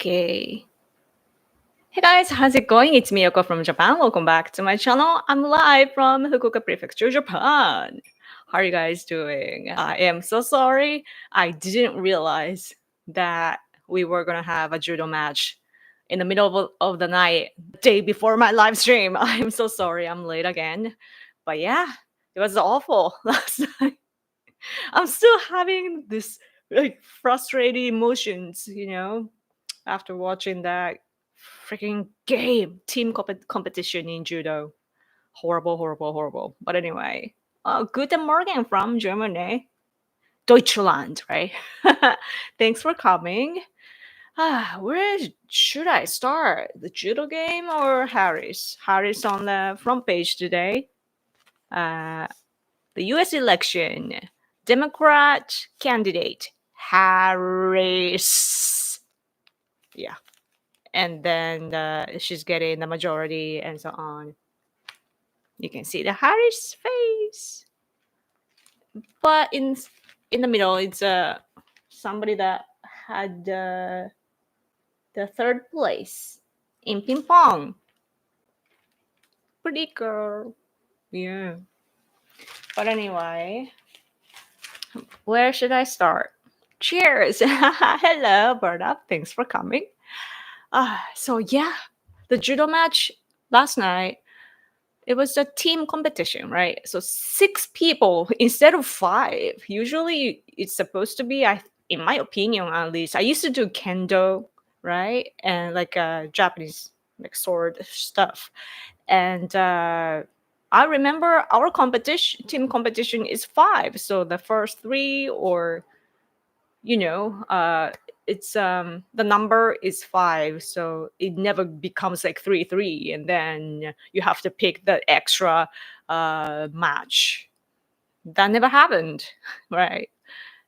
Okay. Hey guys, how's it going? It's Miyoko from Japan. Welcome back to my channel. I'm live from Fukuoka Prefecture, Japan. How are you guys doing? I am so sorry. I didn't realize that we were going to have a judo match in the middle of the night, the day before my live stream. I'm so sorry. I'm late again. But yeah, it was awful last night. I'm still having this frustrating emotions, after watching that freaking game, team competition in judo. Horrible, horrible, horrible. But anyway, guten Morgen from Germany. Deutschland, right? Thanks for coming. Where should I start? The judo game or Harris? Harris on the front page today. The US election. Democrat candidate Harris. Yeah. And then she's getting the majority and so on. You can see the Harris face. But in the middle, it's somebody that had the third place in ping pong. Pretty girl. Yeah. But anyway, where should I start? Cheers. Hello, Berta. Thanks for coming. So yeah, the judo match last night, it was a team competition, right? So 6 people instead of 5. Usually it's supposed to be, in my opinion at least, I used to do kendo, right? And like Japanese like sword stuff. And I remember our team competition is 5. So the first 3 or it's the number is 5, so it never becomes like 3-3, and then you have to pick the extra match. That never happened, right?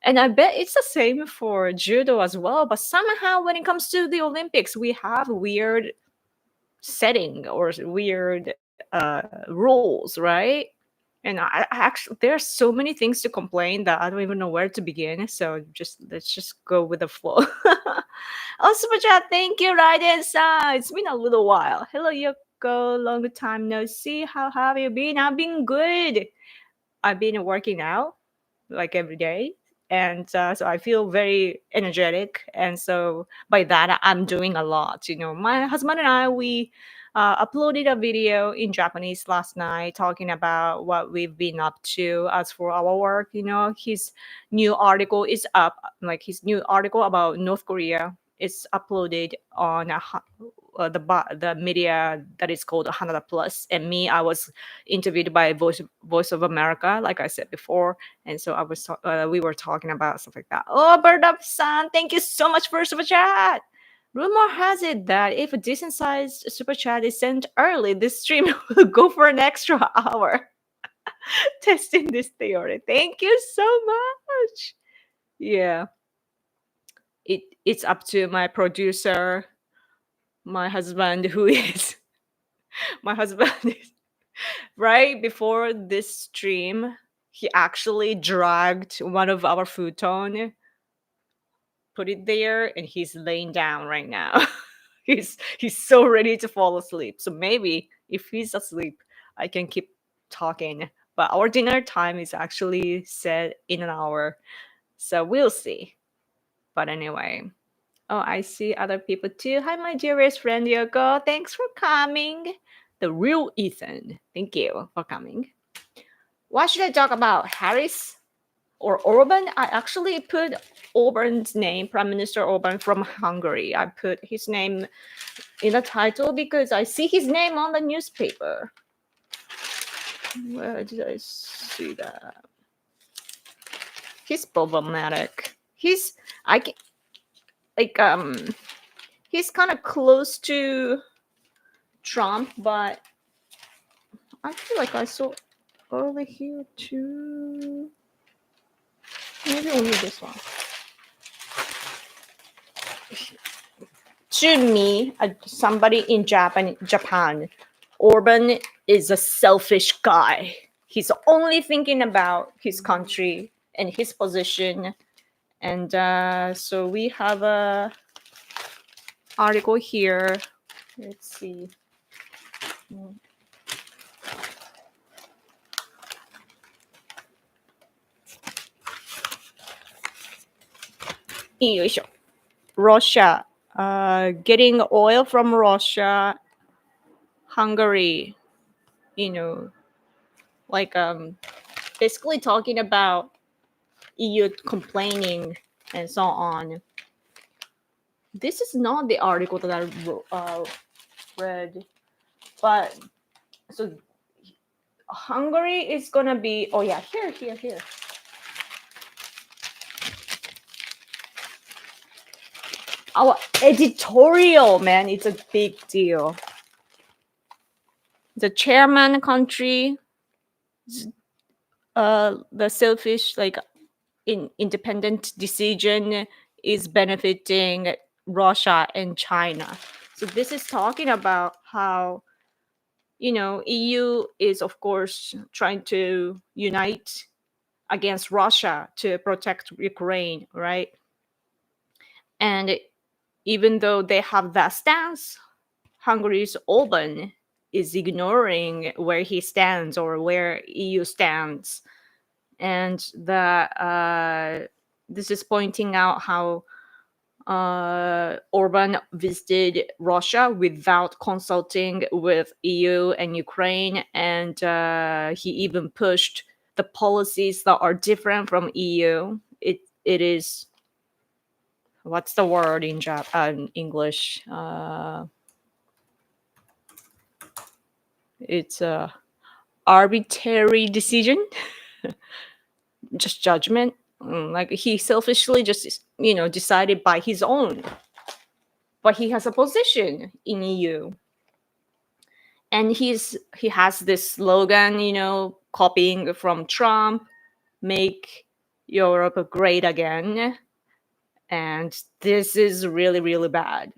And I bet it's the same for judo as well, but somehow when it comes to the Olympics, we have weird setting or weird rules, right? And I actually, there are so many things to complain that I don't even know where to begin. So let's just go with the flow. Oh, super chat, thank you, Raiden-san. It's been a little while. Hello, Yoko. Long time no see. How have you been? I've been good. I've been working out like every day, and so I feel very energetic. And so by that, I'm doing a lot. My husband and I, we uploaded a video in Japanese last night talking about what we've been up to as for our work. His new article is up, like his new article about North Korea is uploaded on the media that is called Hanada Plus. And me, I was interviewed by Voice of America, like I said before. And so we were talking about stuff like that. Oh, Bird Up-san, thank you so much for super chat. Rumor has it that if a decent-sized super chat is sent early, this stream will go for an extra hour. Testing this theory. Thank you so much. Yeah. It's up to my producer, my husband, my husband is right before this stream. He actually dragged one of our futon, put it there, and he's laying down right now. he's so ready to fall asleep. So maybe if he's asleep, I can keep talking. But our dinner time is actually set in an hour, so we'll see. But anyway, I see other people too. Hi, my dearest friend Yoko. Thanks for coming. The real Ethan. Thank you for coming. What should I talk about? Harris or Orban? I actually put Orban's name, Prime Minister Orban from Hungary. I put his name in the title because I see his name on the newspaper. Where did I see that? He's problematic. He's kind of close to Trump, but I feel like I saw over here too. Maybe only this one. To me, somebody in Japan, Orban is a selfish guy. He's only thinking about his country and his position. And so we have article here. Let's see. よいしょ。Russia, getting oil from Russia, Hungary, like basically talking about EU complaining and so on. This is not the article that I read, but so Hungary is gonna be, oh yeah, here. Our editorial, man, it's a big deal. The chairman country, the selfish, like independent decision is benefiting Russia and China. So this is talking about how, EU is, of course, trying to unite against Russia to protect Ukraine, right? And even though they have that stance, Hungary's Orban is ignoring where he stands or where EU stands. And this is pointing out how Orban visited Russia without consulting with EU and Ukraine, and he even pushed the policies that are different from EU. It is, what's the word in English? It's a arbitrary decision, just judgment. Like he selfishly just decided by his own, but he has a position in EU, and he has this slogan, copying from Trump, "Make Europe great again," and this is really, really bad,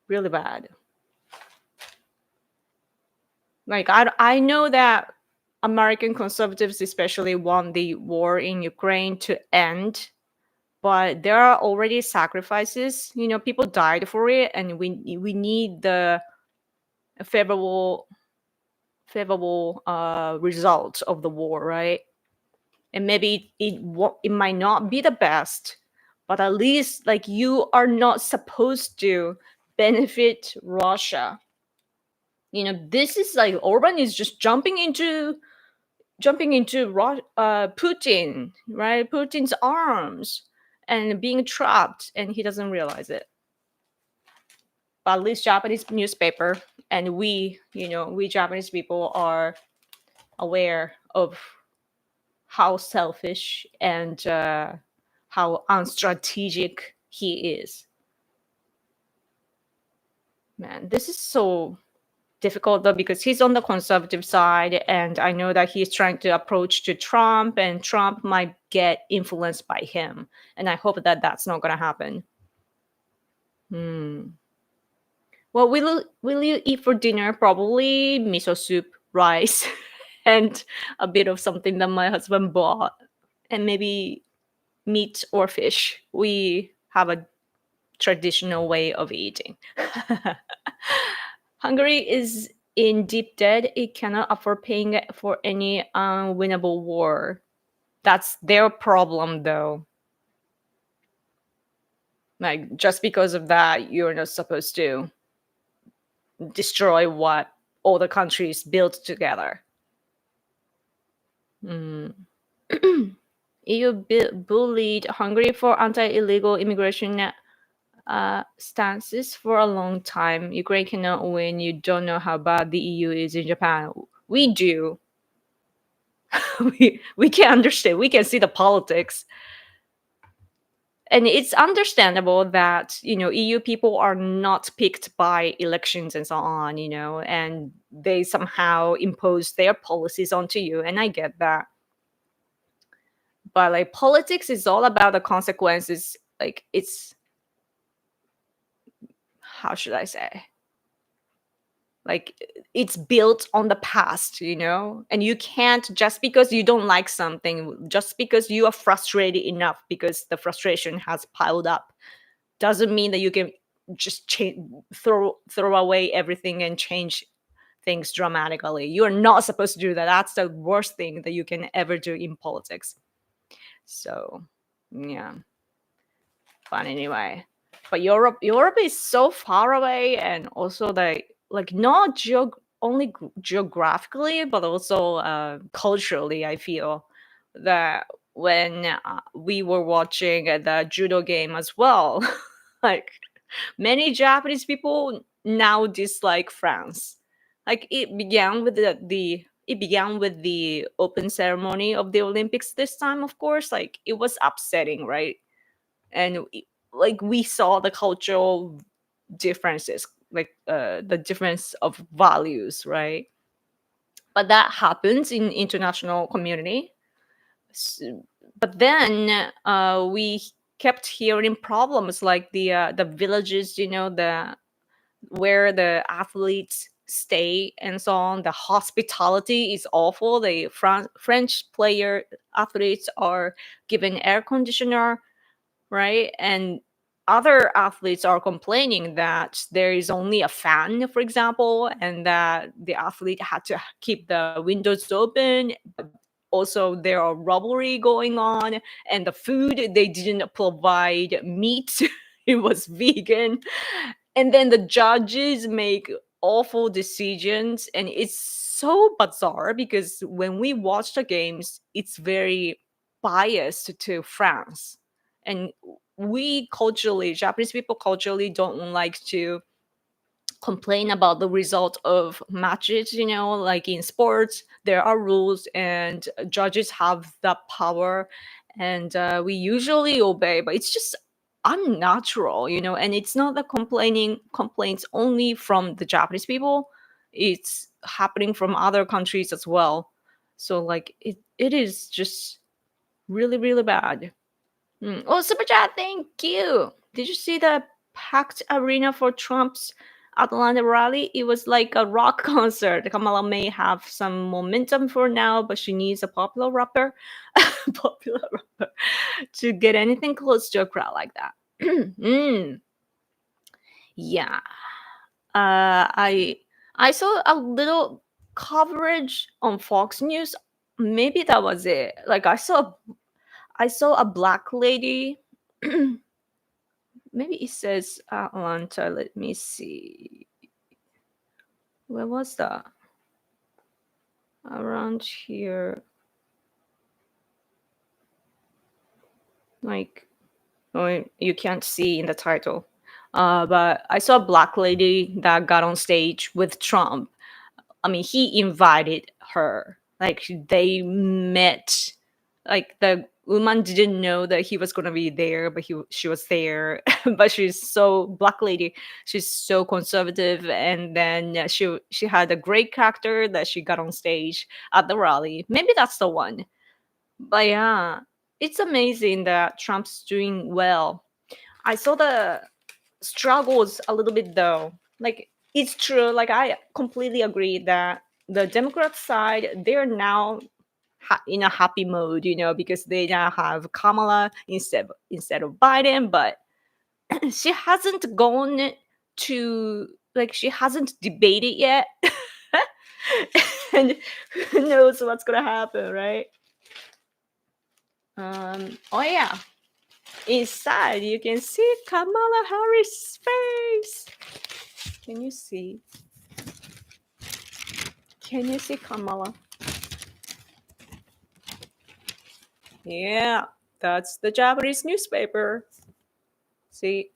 really bad. Like I know that American conservatives especially want the war in Ukraine to end, but there are already sacrifices. People died for it, and we need the favorable result of the war, right? And maybe it might not be the best, but at least like you are not supposed to benefit Russia. This is like Orban is just jumping into Putin, right? Putin's arms and being trapped, and he doesn't realize it. But at least Japanese newspaper and we Japanese people are aware of how selfish and how unstrategic he is. Man, this is so difficult though, because he's on the conservative side, and I know that he's trying to approach to Trump, and Trump might get influenced by him, and I hope that that's not going to happen. What will you eat for dinner? Probably miso soup, rice, and a bit of something that my husband bought, and maybe meat or fish. We have a traditional way of eating. Hungary is in deep debt. It cannot afford paying for any unwinnable war. That's their problem, though. Like, just because of that, you're not supposed to destroy what all the countries built together. EU bullied Hungary for anti-illegal immigration stances for a long time. Ukraine cannot win. You don't know how bad the EU is in Japan. We do. we can understand. We can see the politics. And it's understandable that, EU people are not picked by elections and so on, and they somehow impose their policies onto you. And I get that. But like politics is all about the consequences. Like it's, how should I say? Like it's built on the past, and you can't, just because you don't like something, just because you are frustrated enough because the frustration has piled up, doesn't mean that you can just throw away everything and change things dramatically. You are not supposed to do that. That's the worst thing that you can ever do in politics. So, yeah. But anyway, but Europe is so far away, and also like not only geographically, but also culturally. I feel that when we were watching the judo game as well, like many Japanese people now dislike France. Like it began with the open ceremony of the Olympics this time, of course. Like it was upsetting, right? And like we saw the cultural differences, like the difference of values, right? But that happens in international community. But then we kept hearing problems like the villages, where the athletes stay and so on. The hospitality is awful. The French player athletes are given air conditioner, right? And other athletes are complaining that there is only a fan, for example, and that the athlete had to keep the windows open. But also, there are robbery going on, and the food, they didn't provide meat. It was vegan. And then the judges make awful decisions, and it's so bizarre because when we watch the games, it's very biased to France. And we culturally, Japanese people culturally don't like to complain about the result of matches, like in sports, there are rules and judges have that power, and we usually obey, but it's just unnatural, and it's not the complaints only from the Japanese people, it's happening from other countries as well. So like it is just really, really bad. Oh, super chat, thank you. Did you see the packed arena for Trump's Atlanta rally? It was like a rock concert. Kamala may have some momentum for now, but she needs a popular rapper, to get anything close to a crowd like that. Yeah. I saw a little coverage on Fox News. Maybe that was it. Like I saw a black lady. Maybe it says Atlanta. Let me see. Where was that? Around here. Like, oh, you can't see in the title. But I saw a black lady that got on stage with Trump. I mean, he invited her. Like, they met. Like, the woman didn't know that he was going to be there, but she was there. But black lady, she's so conservative. And then she had a great character that she got on stage at the rally. Maybe that's the one. But yeah, it's amazing that Trump's doing well. I saw the struggles a little bit though. Like it's true. Like I completely agree that the Democrat side, they're now in a happy mode, because they now have Kamala instead of Biden. But she hasn't gone to she hasn't debated yet, and who knows what's gonna happen, right? Oh yeah. Inside, you can see Kamala Harris' face. Can you see? Can you see Kamala? Yeah, that's the Japanese newspaper. See,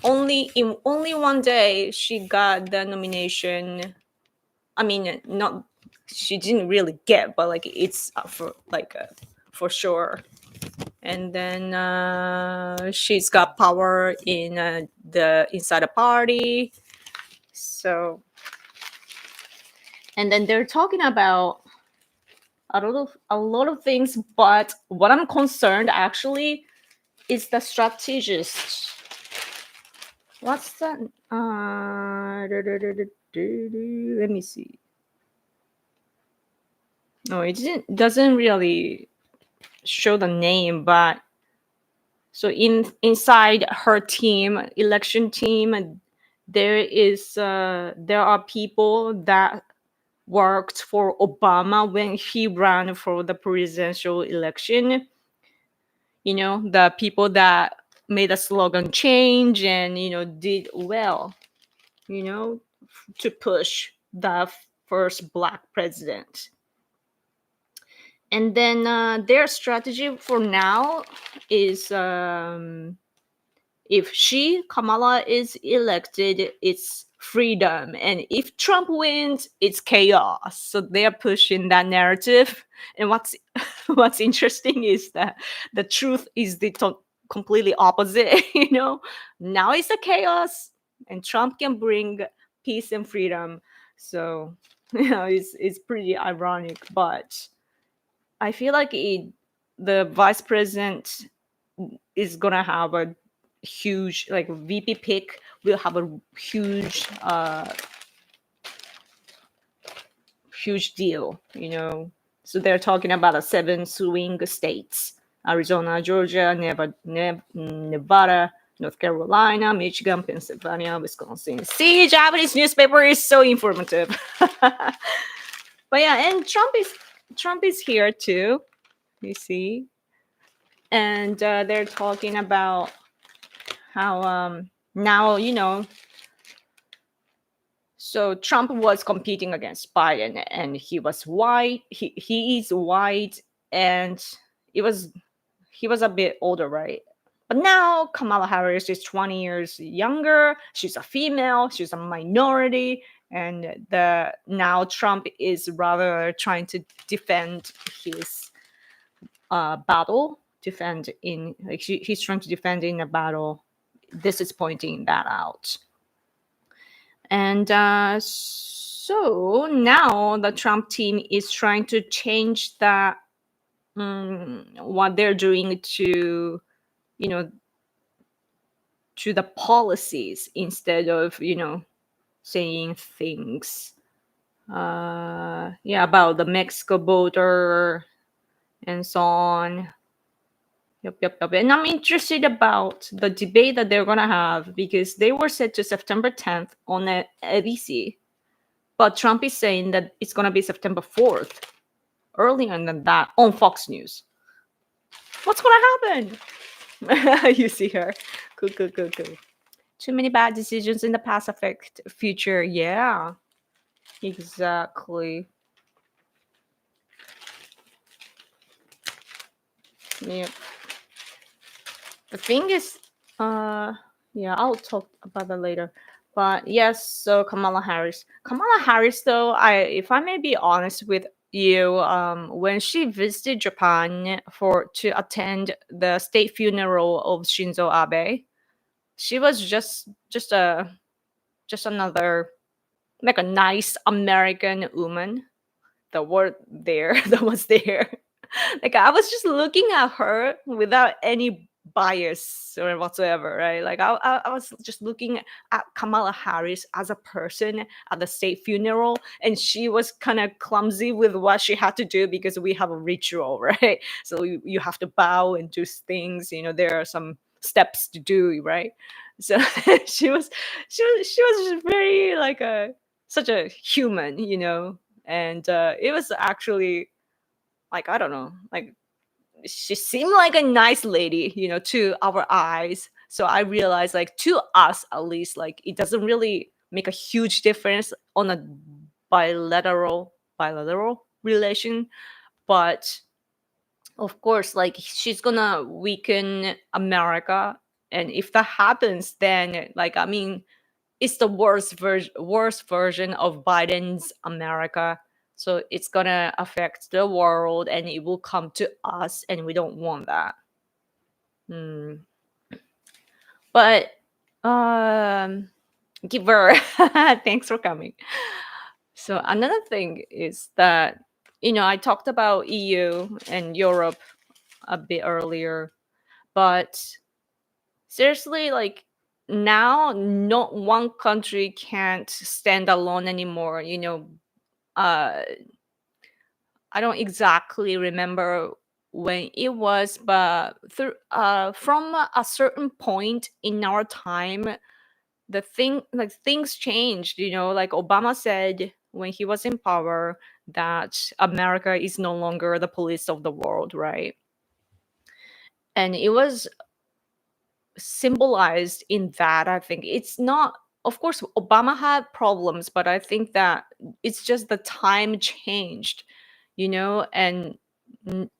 only one day she got the nomination. I mean, not she didn't really get, but like it's for sure. And then she's got power in inside the party. So, and then they're talking about a lot of things, but what I'm concerned actually is the strategist. What's that? Let me see. No, it doesn't really show the name, but So inside her team, election team, there are people that worked for Obama when he ran for the presidential election. The people that made a slogan change and did well, to push the first Black president. And then their strategy for now is if Kamala is elected, it's freedom. And if Trump wins, it's chaos. So they're pushing that narrative. And what's interesting is that the truth is the completely opposite. Now it's a chaos, and Trump can bring peace and freedom. So it's pretty ironic, but I feel like the vice president is gonna have a huge, like, VP pick will have a huge deal, So they're talking about 7 swing states: Arizona, Georgia, Nevada, North Carolina, Michigan, Pennsylvania, Wisconsin. See, Japanese newspaper is so informative. But yeah, and Trump is here too, you see. And they're talking about how now, so Trump was competing against Biden, and he was white. He is white, and he was a bit older, right? But now Kamala Harris is 20 years younger. She's a female. She's a minority. And now Trump is rather trying to defend his battle. He's trying to defend in a battle. This is pointing that out. And so now the Trump team is trying to change that, what they're doing to, to the policies, instead of, saying things about the Mexico border and so on. Yep. And I'm interested about the debate that they're gonna have, because they were set to September 10th on ABC, but Trump is saying that it's gonna be September 4th, earlier than that, on Fox News. What's gonna happen? You see her. Cool. Too many bad decisions in the past affect future. Yeah, exactly. Yeah. The thing is, I'll talk about that later. But yes, so Kamala Harris, though, if I may be honest with you, when she visited Japan to attend the state funeral of Shinzo Abe, she was just another, like, a nice American woman that was there. Like, I was just looking at her without any bias or whatsoever, right? Like, I was just looking at Kamala Harris as a person at the state funeral, and she was kind of clumsy with what she had to do, because we have a ritual, right? So you have to bow and do things. There are some steps to do, right? So she was just very, like, such a human, and it was actually, like, I don't know, like, she seemed like a nice lady, to our eyes. So I realized, like, to us at least, like, it doesn't really make a huge difference on a bilateral relation, but of course, like, she's gonna weaken America, and if that happens, then, like, I mean, it's the worst version of Biden's America. So it's gonna affect the world, and it will come to us, and we don't want that. But Giver, thanks for coming. So another thing is that, I talked about EU and Europe a bit earlier, but seriously, like, now not one country can't stand alone anymore. I don't exactly remember when it was, but from a certain point in our time, things changed. Like Obama said when he was in power that America is no longer the police of the world, right? And it was symbolized in that. I think it's not, of course Obama had problems, but I think that it's just the time changed, and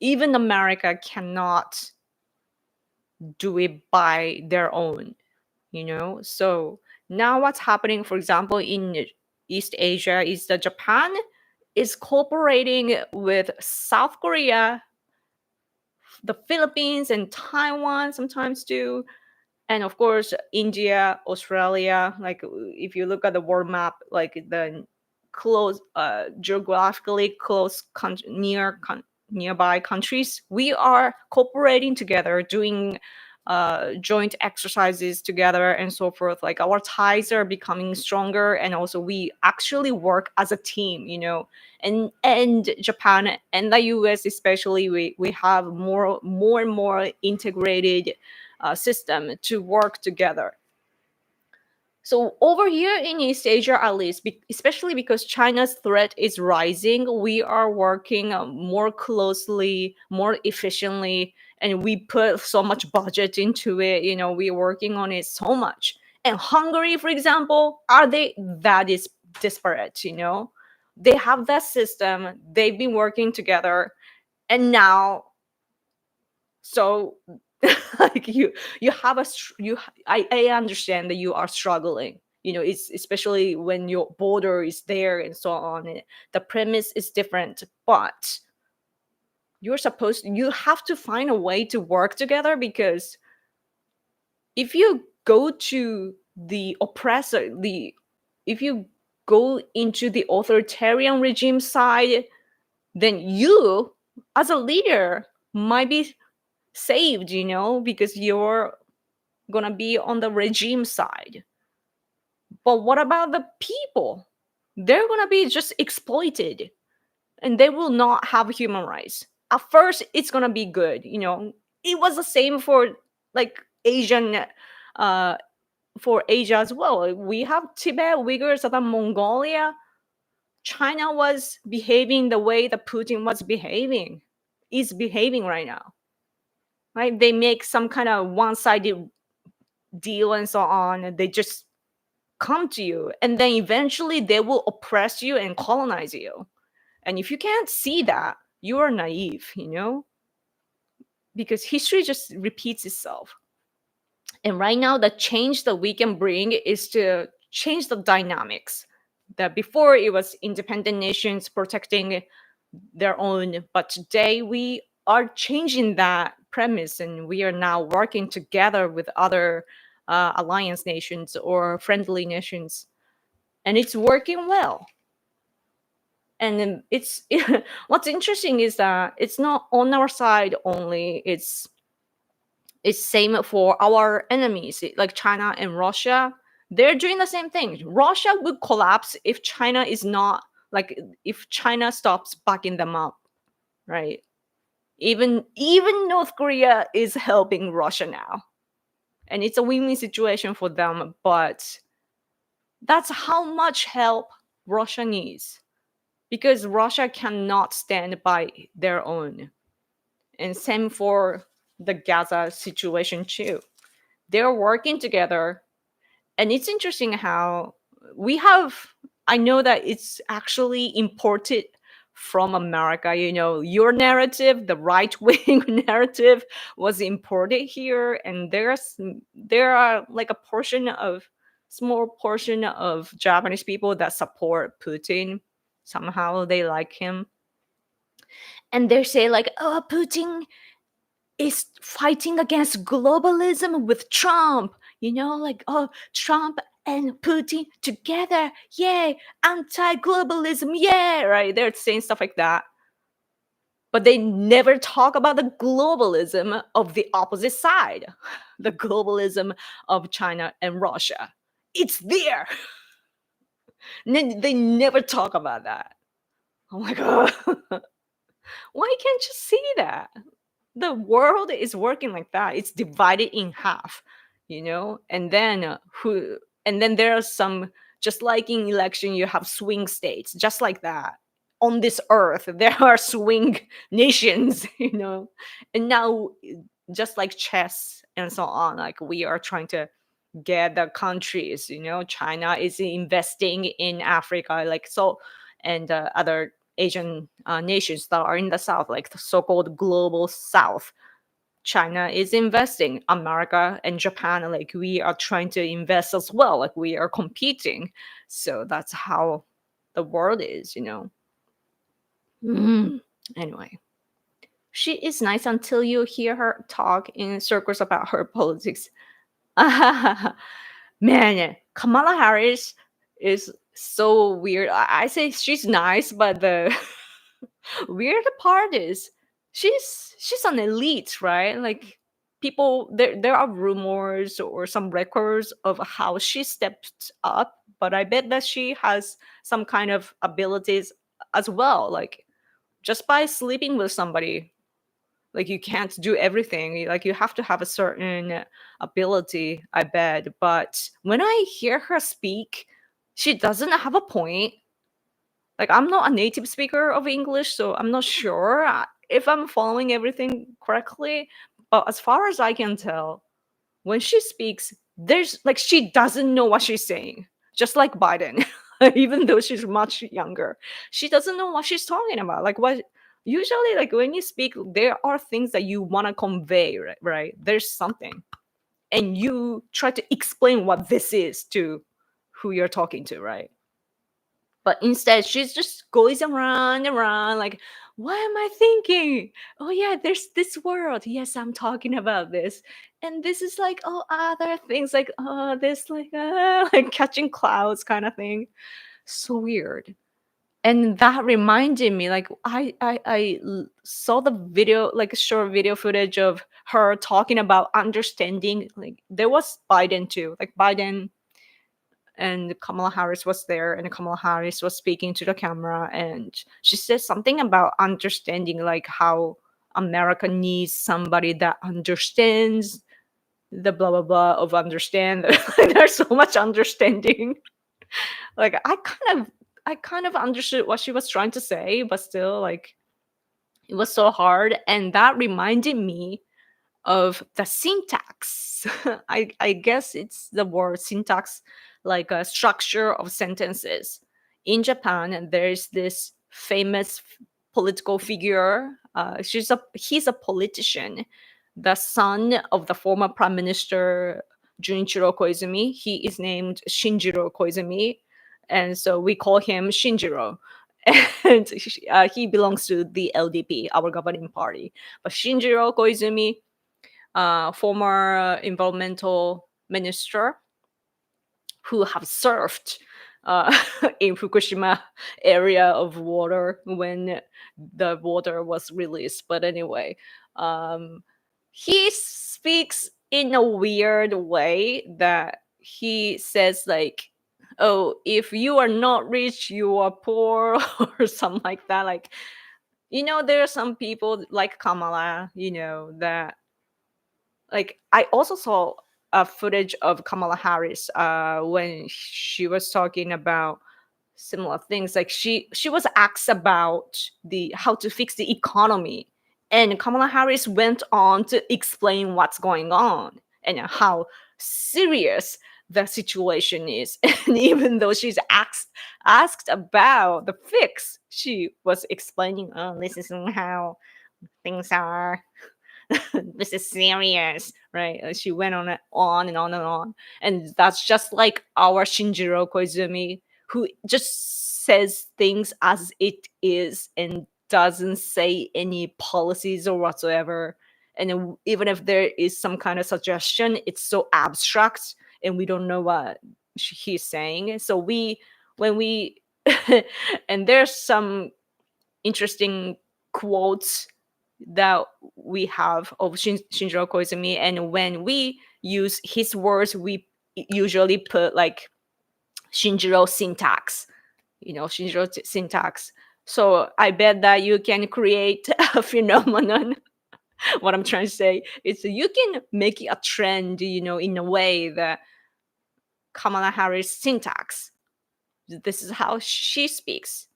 even America cannot do it by their own, so now what's happening, for example, in East Asia, is that Japan is cooperating with South Korea, the Philippines, and Taiwan sometimes too, and of course India, Australia. Like if you look at the world map, like the geographically close nearby countries, we are cooperating together, doing joint exercises together and so forth. Like our ties are becoming stronger, and also we actually work as a team, and Japan and the US especially, we have more and more integrated system to work together. So over here in East Asia, at least, especially because China's threat is rising, we are working more closely, more efficiently, and we put so much budget into it. We're working on it so much. And Hungary, for example, are they that is disparate? They have that system. They've been working together, and now, so like you have I understand that you are struggling, it's especially when your border is there and so on. The premise is different, but you have to find a way to work together, because if you go to the oppressor, if you go into the authoritarian regime side, then you as a leader might be saved, because you're gonna be on the regime side. But what about the people? They're gonna be just exploited, and they will not have human rights. At first it's gonna be good, it was the same for like Asian for Asia as well. We have Tibet, Uyghurs, and Mongolia. China was behaving the way that Putin is behaving right now, right? They make some kind of one-sided deal and so on. They just come to you, and then eventually they will oppress you and colonize you. And if you can't see that, you are naive, because history just repeats itself. And right now, the change that we can bring is to change the dynamics. That before it was independent nations protecting their own, but today we are changing that premise, and we are now working together with other alliance nations or friendly nations, and it's working well. And then what's interesting is that it's not on our side only. It's same for our enemies, like China and Russia. They're doing the same thing. Russia would collapse if China is not, like, if China stops backing them up, right? Even North Korea is helping Russia now, and it's a win-win situation for them. But that's how much help Russia needs, because Russia cannot stand by their own. And same for the Gaza situation too. They're working together, and it's interesting how I know that it's actually imported from America. Your narrative, the right-wing narrative, was imported here, and there are like small portion of Japanese people that support Putin. Somehow they like him, and they say like, "Oh, Putin is fighting against globalism with Trump." Like, "Oh, Trump and Putin together, yay, anti-globalism, yeah," right? They're saying stuff like that. But they never talk about the globalism of the opposite side, the globalism of China and Russia. It's there. They never talk about that. I'm like, oh, why can't you see that? the world is working like that. It's divided in half, and then there are some, just like in election, you have swing states, just like that. On this earth, there are swing nations, and now, just like chess and so on, like we are trying to get the countries, China is investing in Africa, like so, and other Asian nations that are in the south, like the so-called global south. China is investing, America and Japan, like we are trying to invest as well, like we are competing. So that's how the world is. Anyway, she is nice until you hear her talk in circles about her politics. Man, Kamala Harris is so weird. I say she's nice, but the weird part is she's an elite, right? Like people, there are rumors or some records of how she stepped up, but I bet that she has some kind of abilities as well. Like just by sleeping with somebody, like you can't do everything, like you have to have a certain ability, I bet. But when I hear her speak, she doesn't have a point. Like I'm not a native speaker of English, so I'm not sure if I'm following everything correctly, but as far as I can tell, when she speaks, there's like she doesn't know what she's saying, just like Biden. Even though she's much younger, she doesn't know what she's talking about. Like what usually, like when you speak, there are things that you want to convey, right? There's something, and you try to explain what this is to who you're talking to, right? But instead, she's just goes around and around, like, what am I thinking? Oh yeah, there's this world. Yes, I'm talking about this, and this is like oh other things, like oh this like like catching clouds kind of thing. So weird. And that reminded me, like I saw the video, like a short video footage of her talking about understanding. Like there was Biden too, like Biden and Kamala Harris was there, and Kamala Harris was speaking to the camera, and she said something about understanding, like how America needs somebody that understands the blah blah blah of understand. There's so much understanding. Like I kind of understood what she was trying to say, but still, like it was so hard, and that reminded me of the syntax. I guess it's the word syntax, like a structure of sentences. In Japan, and there's this famous political figure. He's a politician, the son of the former Prime Minister Junichiro Koizumi. He is named Shinjiro Koizumi, and so we call him Shinjiro. And he belongs to the LDP, our governing party. But Shinjiro Koizumi, former environmental minister who have served in Fukushima area of water when the water was released. But anyway, he speaks in a weird way that he says like, oh, if you are not rich, you are poor, or something like that. Like, there are some people like Kamala, that like I also saw a footage of Kamala Harris when she was talking about similar things. Like she was asked about the how to fix the economy, and Kamala Harris went on to explain what's going on and how serious the situation is. And even though she's asked about the fix, she was explaining, oh, this is how things are. This is serious, right? She went on and on and on, and that's just like our Shinjiro Koizumi, who just says things as it is and doesn't say any policies or whatsoever. And even if there is some kind of suggestion, it's so abstract, and we don't know what he's saying. So when we, and there's some interesting quotes that we have of Shinjiro Koizumi, and when we use his words, we usually put like Shinjiro syntax, syntax. So I bet that you can create a phenomenon What I'm trying to say is you can make it a trend, in a way that Kamala Harris syntax. This is how she speaks.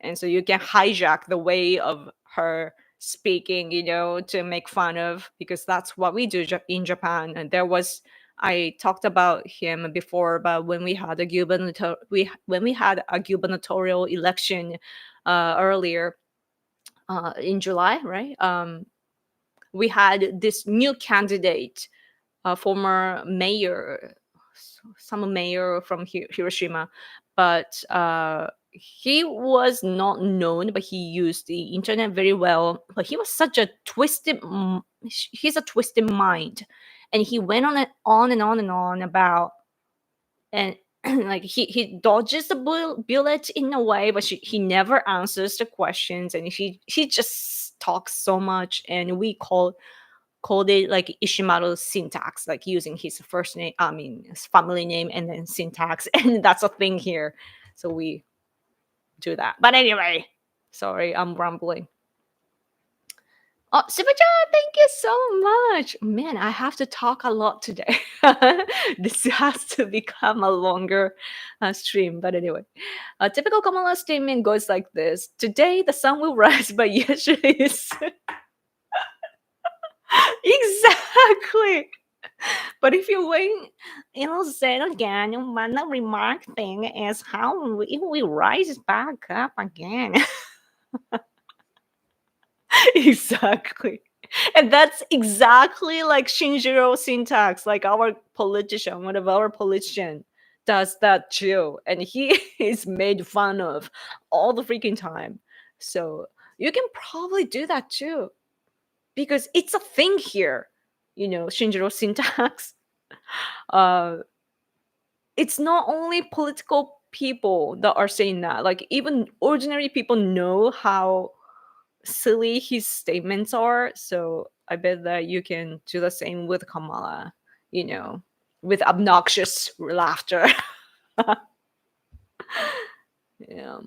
And so you can hijack the way of her speaking, to make fun of, because that's what we do in Japan. And I talked about him before, but when we had a gubernatorial election earlier in July, right? We had this new candidate, former mayor, some mayor from Hiroshima, but he was not known, but he used the internet very well. But he was such a he's a twisted mind, and he went on and on and on and on about, and like he dodges the bullet in a way, but he never answers the questions, and he just talks so much, and we called it like Ishimaru syntax, like using his first name, his family name, and then syntax, and that's a thing here. So we do that. But anyway, sorry, I'm rambling. Oh, Sibaja, thank you so much. Man, I have to talk a lot today. This has to become a longer stream. But anyway, a typical Kamala statement goes like this. Today, the sun will rise, but yesterday is... Exactly. But if you wait, say it again, the remark thing is how we rise back up again. Exactly. And that's exactly like Shinjiro syntax, like one of our politicians does that too. And he is made fun of all the freaking time. So you can probably do that too, because it's a thing here, Shinjiro syntax. It's not only political people that are saying that. Like, even ordinary people know how silly his statements are. So I bet that you can do the same with Kamala, with obnoxious laughter. Yeah.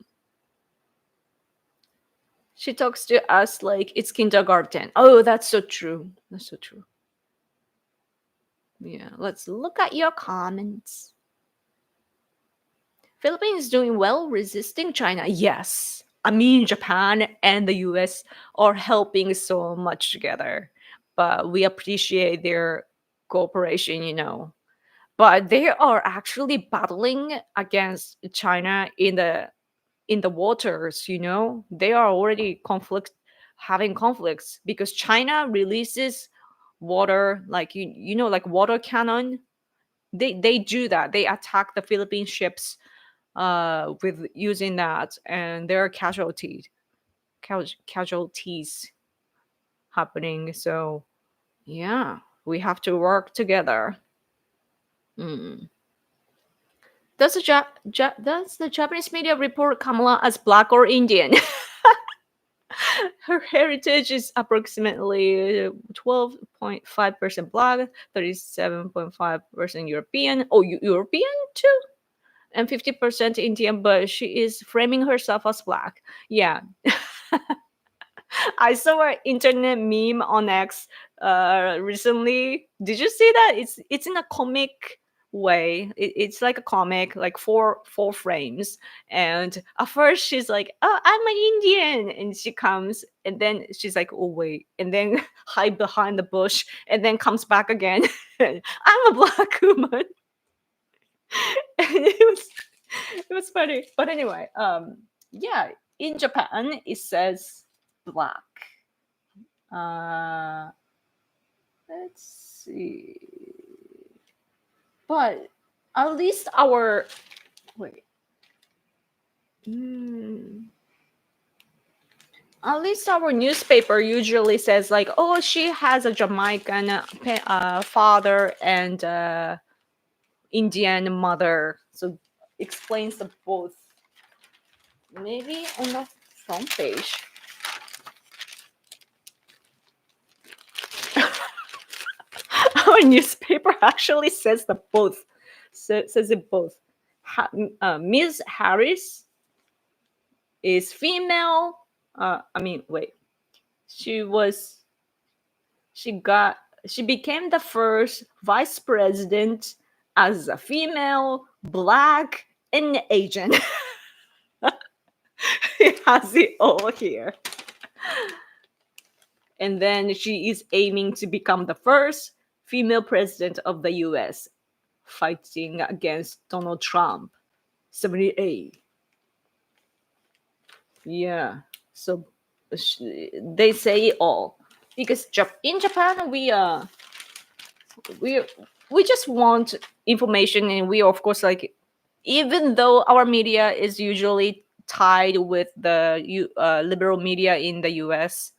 She talks to us like it's kindergarten. Oh, that's so true. That's so true. Yeah, let's look at your comments. Philippines doing well resisting China. Yes. Japan and the US are helping so much together. But we appreciate their cooperation. But they are actually battling against China in the waters. They are already having conflicts, because China releases water, like like water cannon. They do that. They attack the Philippine ships with using that, and there are casualties happening. So yeah, we have to work together. Does the Japanese media report Kamala as Black or Indian? Her heritage is approximately 12.5% Black, 37.5% European. Oh, European too? And 50% Indian, but she is framing herself as Black. Yeah. I saw an internet meme on X recently. Did you see that? It's in a comic way. It's like a comic, like four frames. And at first she's like, "Oh, I'm an Indian," and she comes, and then she's like, "Oh wait," and then hide behind the bush, and then comes back again. I'm a Black woman. And it was funny. But anyway, yeah, in Japan it says Black. Let's see. But at least our at least our newspaper usually says like, "Oh, she has a Jamaican father and Indian mother," so explains the both. Maybe on the front page. Our newspaper actually says the both. Says it both. Ms. Harris is female. She was she became the first vice president as a female, black, and Asian. It has it all here. And then she is aiming to become the first female president of the US, fighting against Donald Trump. 78. Yeah. So they say it all. Because in Japan, we just want information, and we of course, like, even though our media is usually tied with the liberal media in the US,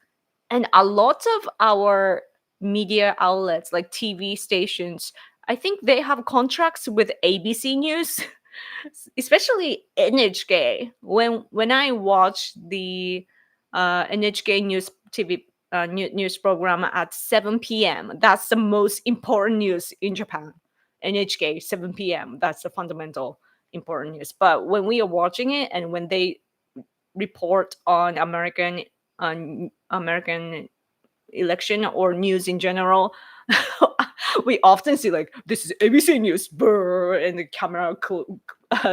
and a lot of our media outlets like TV stations, I think they have contracts with ABC News, especially NHK. When I watch the NHK news TV news program at 7 p.m., that's the most important news in Japan. NHK 7 p.m. That's the fundamental important news. But when we are watching it, and when they report on American election or news in general, we often see like, this is ABC News, brr, and the camera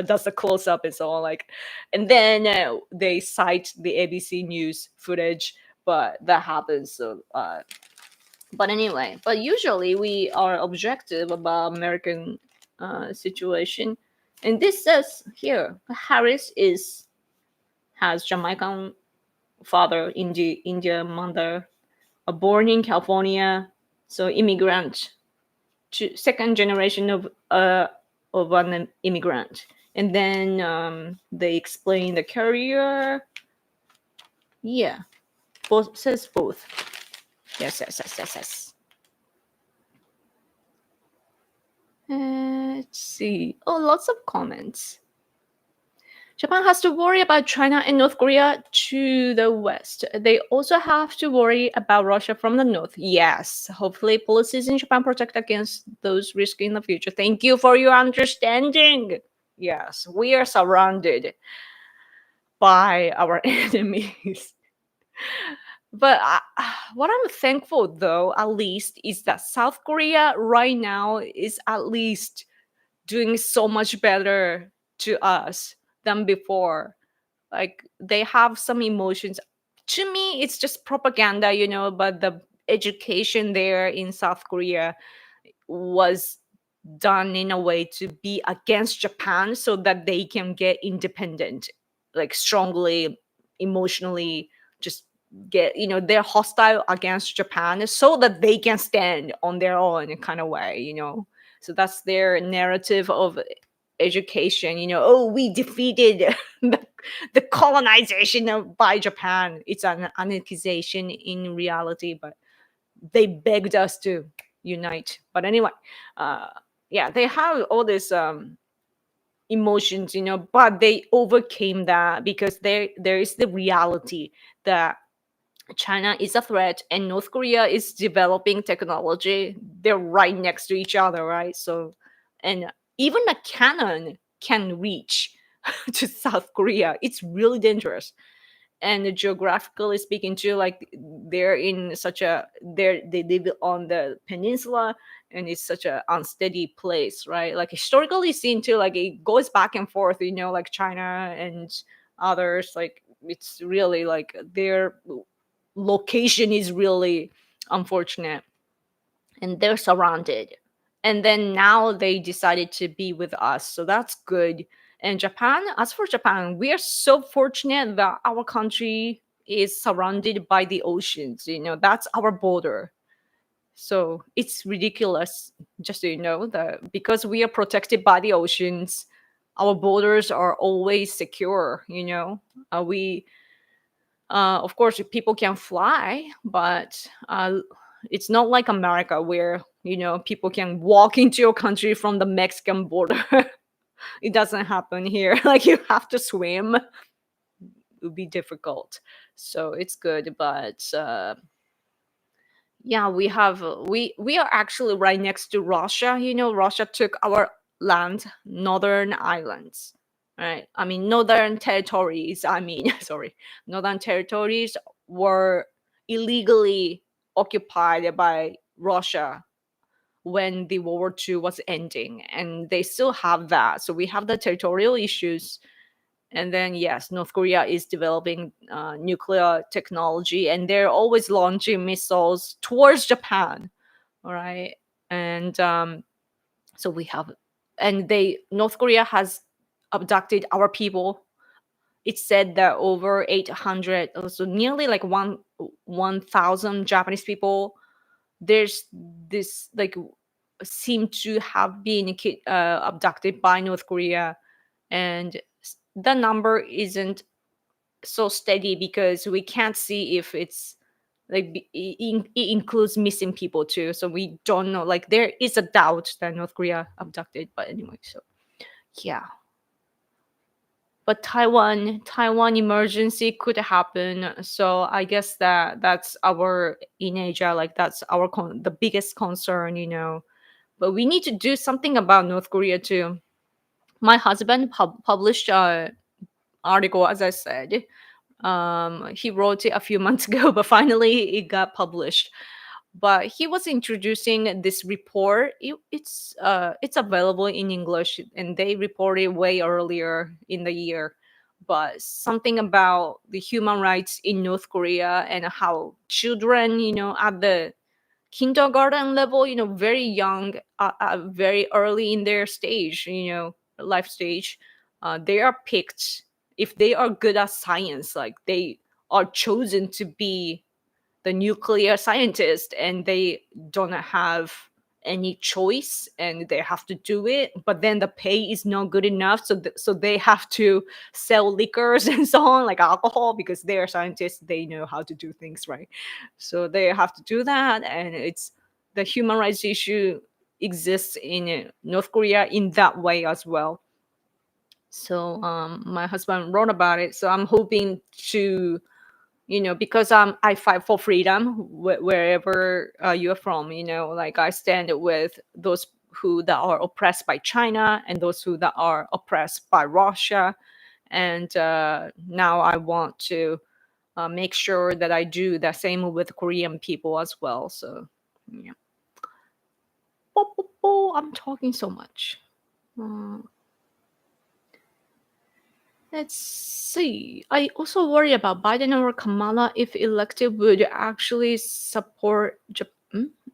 does a close up and so on, like, and then they cite the ABC News footage, but that happens. So, but anyway, but usually we are objective about American situation, and this says here, Harris has Jamaican father, Indian mother, born in California, so immigrant, second generation of an immigrant. And then they explain the career. Yeah, both says both. Yes. Let's see. Oh, lots of comments. Japan has to worry about China and North Korea to the west. They also have to worry about Russia from the north. Yes, hopefully policies in Japan protect against those risks in the future. Thank you for your understanding. Yes, we are surrounded by our enemies. But what I'm thankful, though, at least, is that South Korea right now is at least doing so much better to us than before. Like, they have some emotions. To me, it's just propaganda, but the education there in South Korea was done in a way to be against Japan so that they can get independent, like strongly, emotionally, just get, they're hostile against Japan so that they can stand on their own kind of way, So that's their narrative of education, oh, we defeated the colonization by Japan. It's an annexation in reality, but they begged us to unite. But anyway, yeah, they have all this emotions, but they overcame that because there is the reality that China is a threat and North Korea is developing technology. They're right next to each other, right? So, and even a cannon can reach to South Korea. It's really dangerous. And geographically speaking too, like, they're in such a, they live on the peninsula, and it's such a unsteady place, right? Like, historically seen too, like, it goes back and forth, like China and others, like, it's really like their location is really unfortunate, and they're surrounded. And then now they decided to be with us, so that's good. And Japan, as for Japan, we are so fortunate that our country is surrounded by the oceans. That's our border. So it's ridiculous, just so you know, that because we are protected by the oceans, our borders are always secure. We of course, people can fly, but it's not like America where, people can walk into your country from the Mexican border. It doesn't happen here. Like, you have to swim. It would be difficult. So it's good. But yeah, we are actually right next to Russia. Russia took our land, northern islands. Right? I mean, northern territories. Sorry, northern territories were illegally occupied by Russia when the World War II was ending, and they still have that. So we have the territorial issues. And then, yes, North Korea is developing nuclear technology, and they're always launching missiles towards Japan. All right. And so we have, and North Korea has abducted our people. It's said that over 800, so nearly like 1,000 Japanese people, there's this like seem to have been abducted by North Korea, and the number isn't so steady because we can't see if it's like it includes missing people too. So we don't know. Like there is a doubt that North Korea abducted, but anyway, so yeah. But Taiwan emergency could happen. So I guess that's our in Asia, like that's our the biggest concern, you know. But we need to do something about North Korea too. My husband published an article, as I said. He wrote it a few months ago, but finally it got published. But he was introducing this report. It's available in English, and they reported way earlier in the year. But something about the human rights in North Korea and how children, you know, at the kindergarten level, you know, very young, very early in their stage, you know, life stage, they are picked if they are good at science. Like they are chosen to be the nuclear scientist, and they don't have any choice, and they have to do it. But then the pay is not good enough, so they have to sell liquors and so on, like alcohol, because they are scientists. They know how to do things, right? So they have to do that, and it's the human rights issue exists in North Korea in that way as well. So my husband wrote about it. So I'm hoping to, you know, because I fight for freedom wherever you're from, you know, like I stand with those who that are oppressed by China and those who that are oppressed by Russia. And now I want to make sure that I do the same with Korean people as well. So yeah. I'm talking so much. Let's see. I also worry about Biden or Kamala if elected would actually support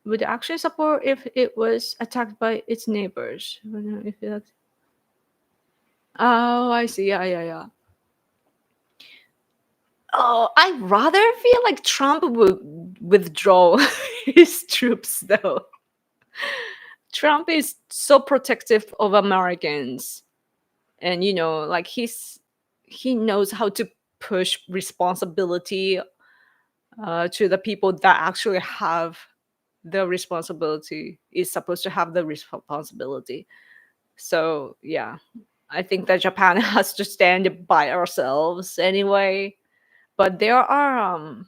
would actually support if it was attacked by its neighbors. I don't know if that's... Oh, I see. Yeah. Oh, I rather feel like Trump would withdraw his troops, though. Trump is so protective of Americans, and you know, like he knows how to push responsibility to the people that actually have the responsibility, is supposed to have the responsibility. So yeah, I think that Japan has to stand by ourselves anyway. But there are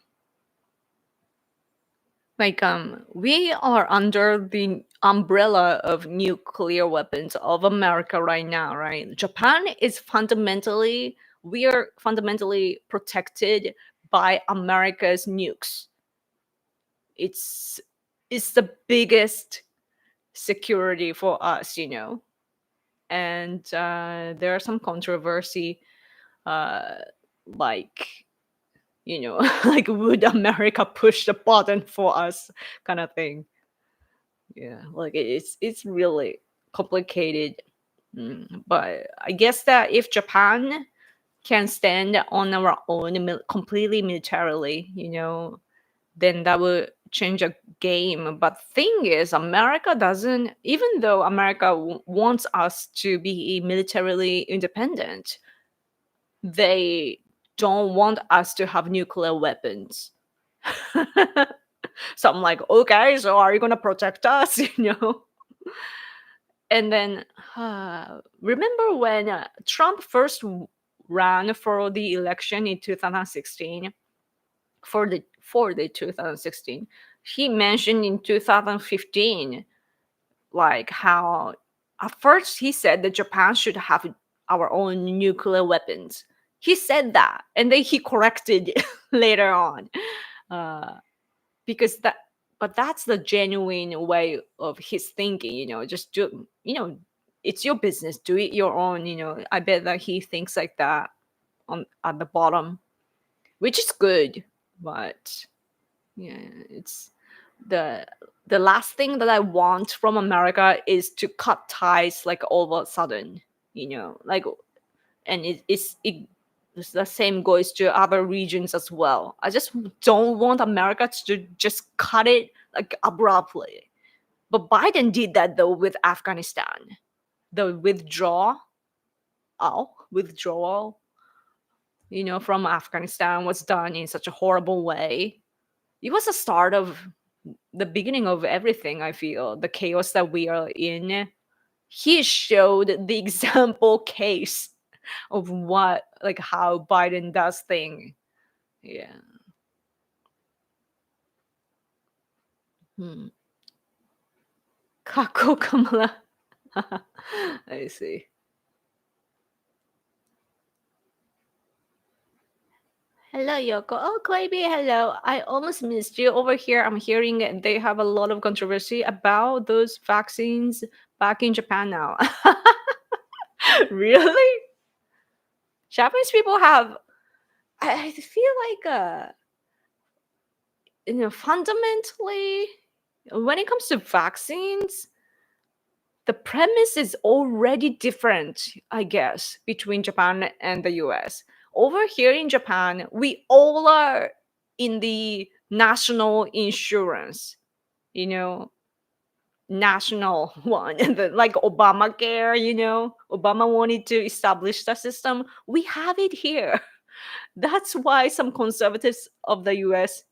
we are under the umbrella of nuclear weapons of America right now, right? Japan is we are fundamentally protected by America's nukes. It's the biggest security for us, you know. And there are some controversy, like, you know, like would America push the button for us, kind of thing. Yeah, like it's really complicated. But I guess that if Japan can stand on our own completely militarily, you know, then that would change a game. But thing is, America doesn't, even though America wants us to be militarily independent, they don't want us to have nuclear weapons. So I'm like, okay, so are you going to protect us? You know? And then remember when Trump first ran for the election in 2016, for the 2016, he mentioned in 2015, like how at first he said that Japan should have our own nuclear weapons. He said that, and then he corrected later on, because but that's the genuine way of his thinking. Just do, it's your business, do it your own. I bet that he thinks like that at the bottom, which is good. But yeah, it's the last thing that I want from America is to cut ties like all of a sudden, like, and the same goes to other regions as well. I just don't want America to just cut it like abruptly. But Biden did that though with Afghanistan. The withdrawal, from Afghanistan was done in such a horrible way. It was the start of the beginning of everything, I feel. The chaos that we are in. He showed the example case of how Biden does thing. Yeah. Kako Kamala. I see. Hello, Yoko. Oh, Claby, hello. I almost missed you. Over here, I'm hearing they have a lot of controversy about those vaccines back in Japan now. Really? Japanese people have, I feel like, fundamentally, when it comes to vaccines, the premise is already different, I guess, between Japan and the US. Over here in Japan, we all are in the national insurance, national one, like Obamacare, Obama wanted to establish the system. We have it here. That's why some conservatives of the US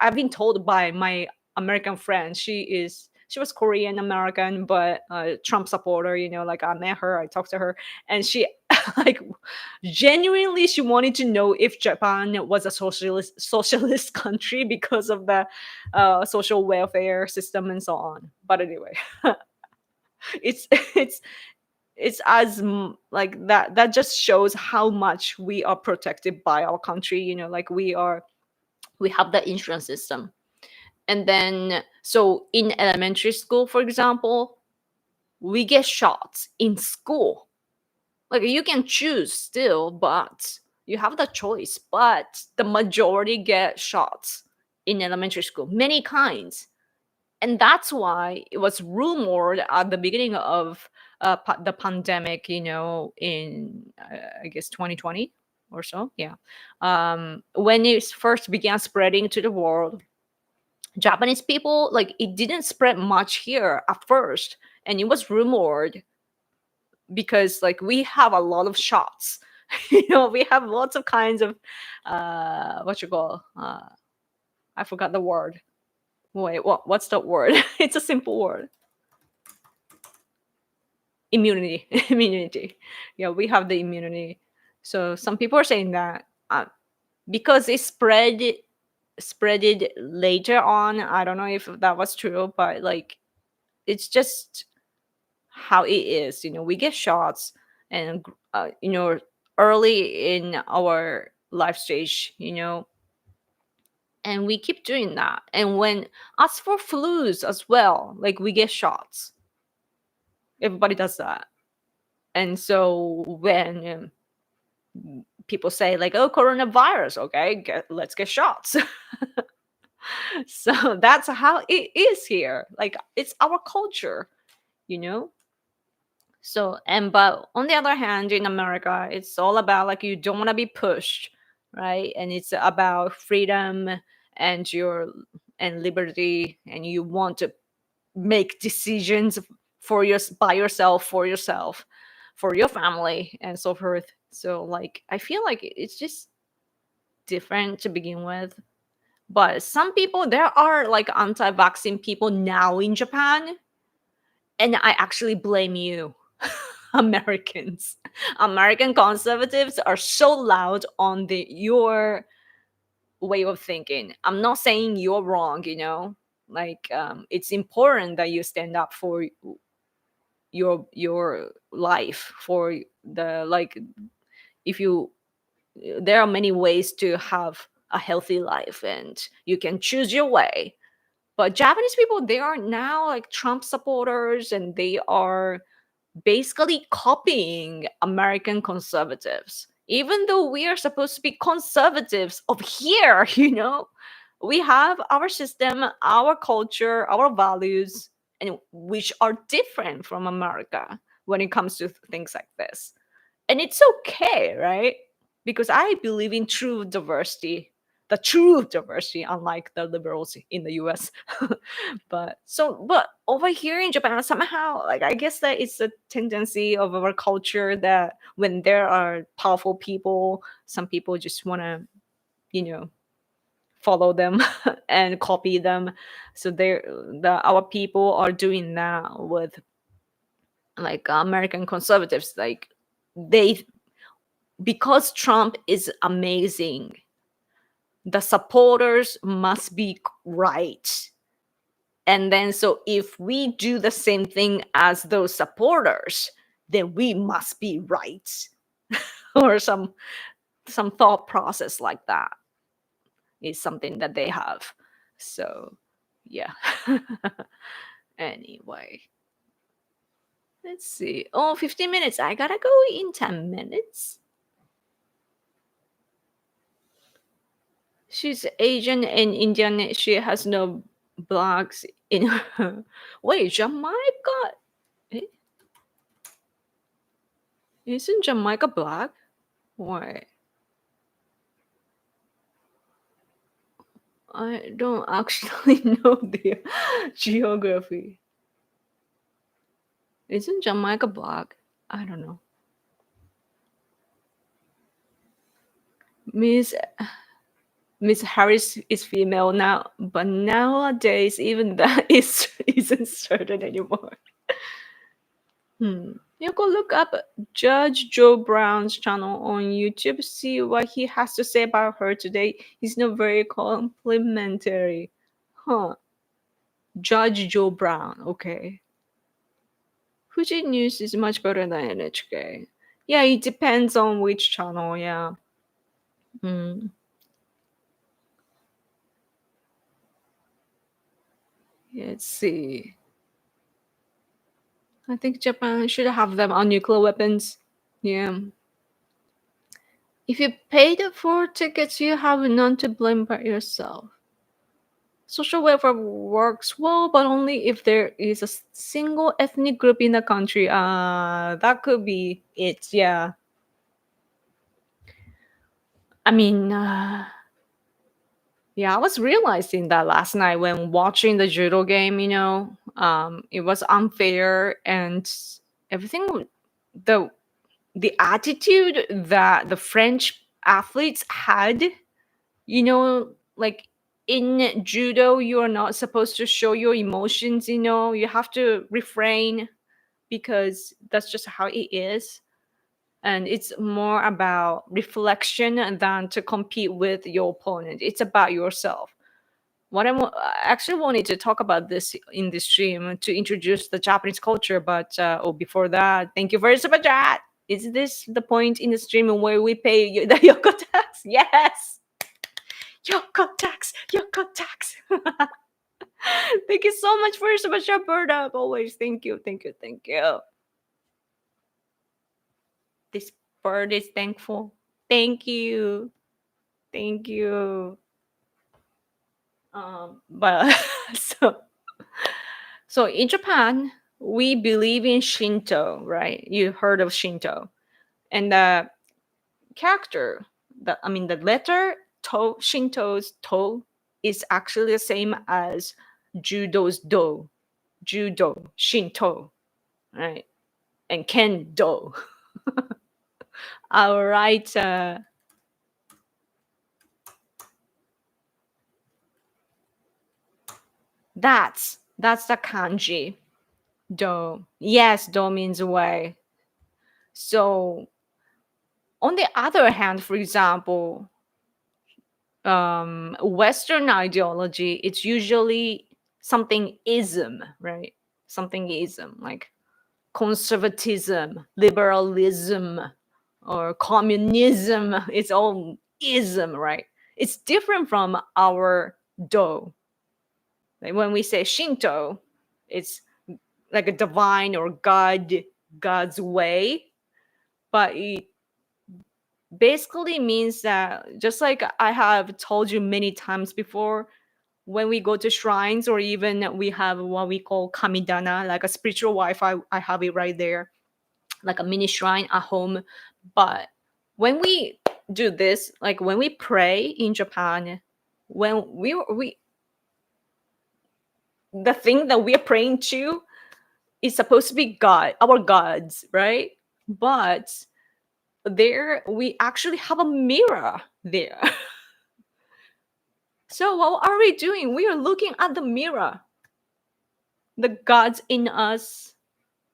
I've been told by my American friend, she was Korean American, but Trump supporter, I met her, I talked to her, and she like genuinely she wanted to know if Japan was a socialist country because of the social welfare system and so on. But anyway, it's like that just shows how much we are protected by our country. We have the insurance system. And then so in elementary school, for example, we get shots in school. Like, you can choose still, but you have the choice. But the majority get shots in elementary school, many kinds. And that's why it was rumored at the beginning of the pandemic, in I guess 2020 or so. Yeah. When it first began spreading to the world, Japanese people, it didn't spread much here at first. And it was rumored because we have a lot of shots. We have lots of kinds of what you call I forgot the word. Wait, what's the word? It's a simple word. Immunity. Immunity. Yeah, we have the immunity. So some people are saying that because it spread it later on. I don't know if that was true, but it's just how it is. We get shots, and early in our life stage, and we keep doing that. And when as for flus as well, we get shots. Everybody does that. And so when people say oh, coronavirus, okay, let's get shots. So that's how it is here. It's our culture, So, but on the other hand, in America, it's all about you don't want to be pushed, right? And it's about freedom and liberty, and you want to make decisions by yourself, for your family, and so forth. So I feel like it's just different to begin with. But some people, there are anti-vaccine people now in Japan, and I actually blame you. Americans. American conservatives are so loud on your way of thinking. I'm not saying you're wrong, it's important that you stand up for your life, for the if you there are many ways to have a healthy life and you can choose your way. But Japanese people, they are now like Trump supporters, and they are basically copying American conservatives. Even though we are supposed to be conservatives of here, we have our system, our culture, our values, and which are different from America when it comes to things like this. And it's okay, right? Because I believe in true diversity, the true diversity, unlike the liberals in the US. But over here in Japan, somehow, like, I guess that it's a tendency of our culture that when there are powerful people, some people just want to, follow them and copy them. So our people are doing that with like American conservatives, like because Trump is amazing, the supporters must be right. And then so if we do the same thing as those supporters, then we must be right. Or some thought process like that is something that they have. So yeah. Anyway, let's see. Oh, 15 minutes. I gotta go in 10 minutes. She's Asian and Indian. She has no blacks in her. Wait, Jamaica? Eh? Isn't Jamaica black? Why? I don't actually know the geography. Isn't Jamaica black? I don't know. Miss Harris is female now, but nowadays even that isn't certain anymore. You go look up Judge Joe Brown's channel on YouTube, see what he has to say about her today. He's not very complimentary. Judge Joe Brown, okay. Fuji News is much better than NHK. Yeah, it depends on which channel, yeah. Let's see. I think Japan should have them on nuclear weapons. Yeah. If you paid for tickets, you have none to blame but yourself. Social welfare works well, but only if there is a single ethnic group in the country. That could be it, yeah. I mean, yeah, I was realizing that last night when watching the judo game, it was unfair and everything, the attitude that the French athletes had, like in judo, you are not supposed to show your emotions, you have to refrain because that's just how it is. And it's more about reflection than to compete with your opponent. It's about yourself. What I actually wanted to talk about this in this stream to introduce the Japanese culture, but before that, thank you for your super chat. Is this the point in the stream where we pay the Yoko tax? Yes! Yoko tax! Yoko tax! Thank you so much for your super chat, Bird. Always thank you, thank you, thank you. This bird is thankful. Thank you. Thank you. But so in Japan, we believe in Shinto, right? You heard of Shinto. And the character, the letter to, Shinto's to, is actually the same as Judo's do. Judo, Shinto, right? And Kendo. All right. That's the kanji. Do. Yes, do means way. So on the other hand, for example, Western ideology, it's usually something ism, right? Something ism, like conservatism, liberalism, or communism. It's all ism, right? It's different from our Do. Like when we say Shinto, it's like a divine or God's way, but it basically means that, just like I have told you many times before, when we go to shrines, or even we have what we call kamidana, like a spiritual wife, I have it right there, like a mini shrine at home. But when we do this, like when we pray in Japan, when we the thing that we are praying to is supposed to be God, our gods, right? But there we actually have a mirror there. So what are we doing? We are looking at the mirror, the gods in us,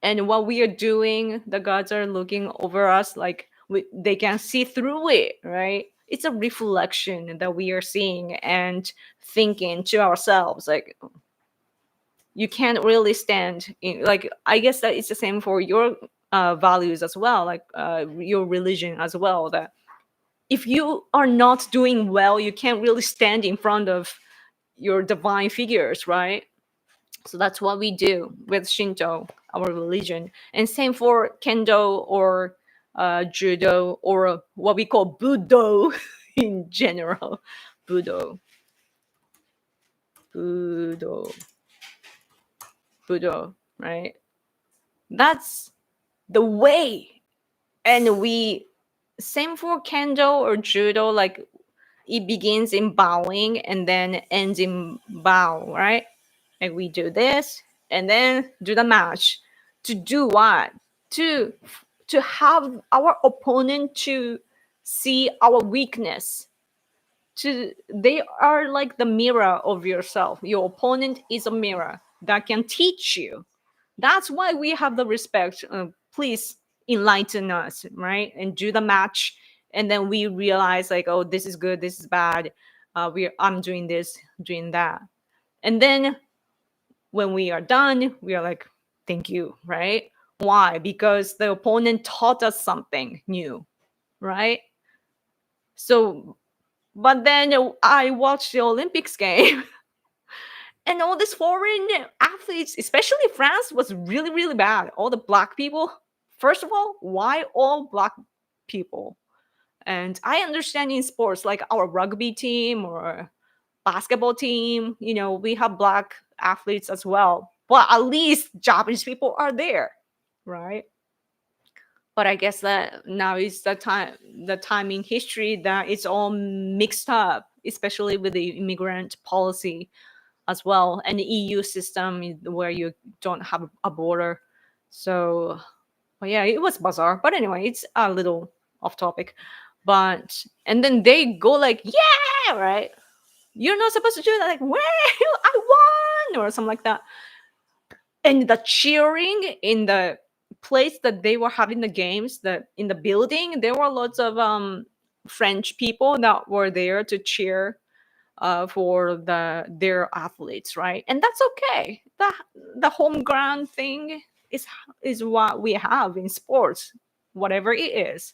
and what we are doing, the gods are looking over us, like they can see through it, right? It's a reflection that we are seeing and thinking to ourselves, like, you can't really stand in, like, I guess that it's the same for your values as well, like your religion as well, that if you are not doing well, you can't really stand in front of your divine figures, right? So that's what we do with Shinto, our religion. And same for Kendo or Judo, or what we call Budo in general. Budo. Budo, right? That's the way. And we, same for Kendo or Judo, like it begins in bowing and then ends in bow, right? Like we do this and then do the match. To do what? To have our opponent to see our weakness. They are like the mirror of yourself. Your opponent is a mirror that can teach you. That's why we have the respect. Please enlighten us, right? And do the match, and then we realize, like, oh, this is good, this is bad. I'm doing this, doing that, and then when we are done, we are like, thank you, right? Why? Because the opponent taught us something new, right? So, but then I watched the Olympics game and all these foreign athletes, especially France, was really, really bad. All the black people. First of all, why all black people? And I understand in sports, like our rugby team or basketball team, we have black athletes as well. But at least Japanese people are there, right? But I guess that now is the time in history that it's all mixed up, especially with the immigrant policy as well, and the EU system where you don't have a border. So, but yeah, it was bizarre. But anyway, it's a little off topic. But and then they go like, yeah, right? You're not supposed to do that. Like, well, I won, or something like that. And the cheering in the place that they were having the games, that in the building, there were lots of French people that were there to cheer for their athletes, right? And that's okay. The home ground thing is what we have in sports, whatever it is.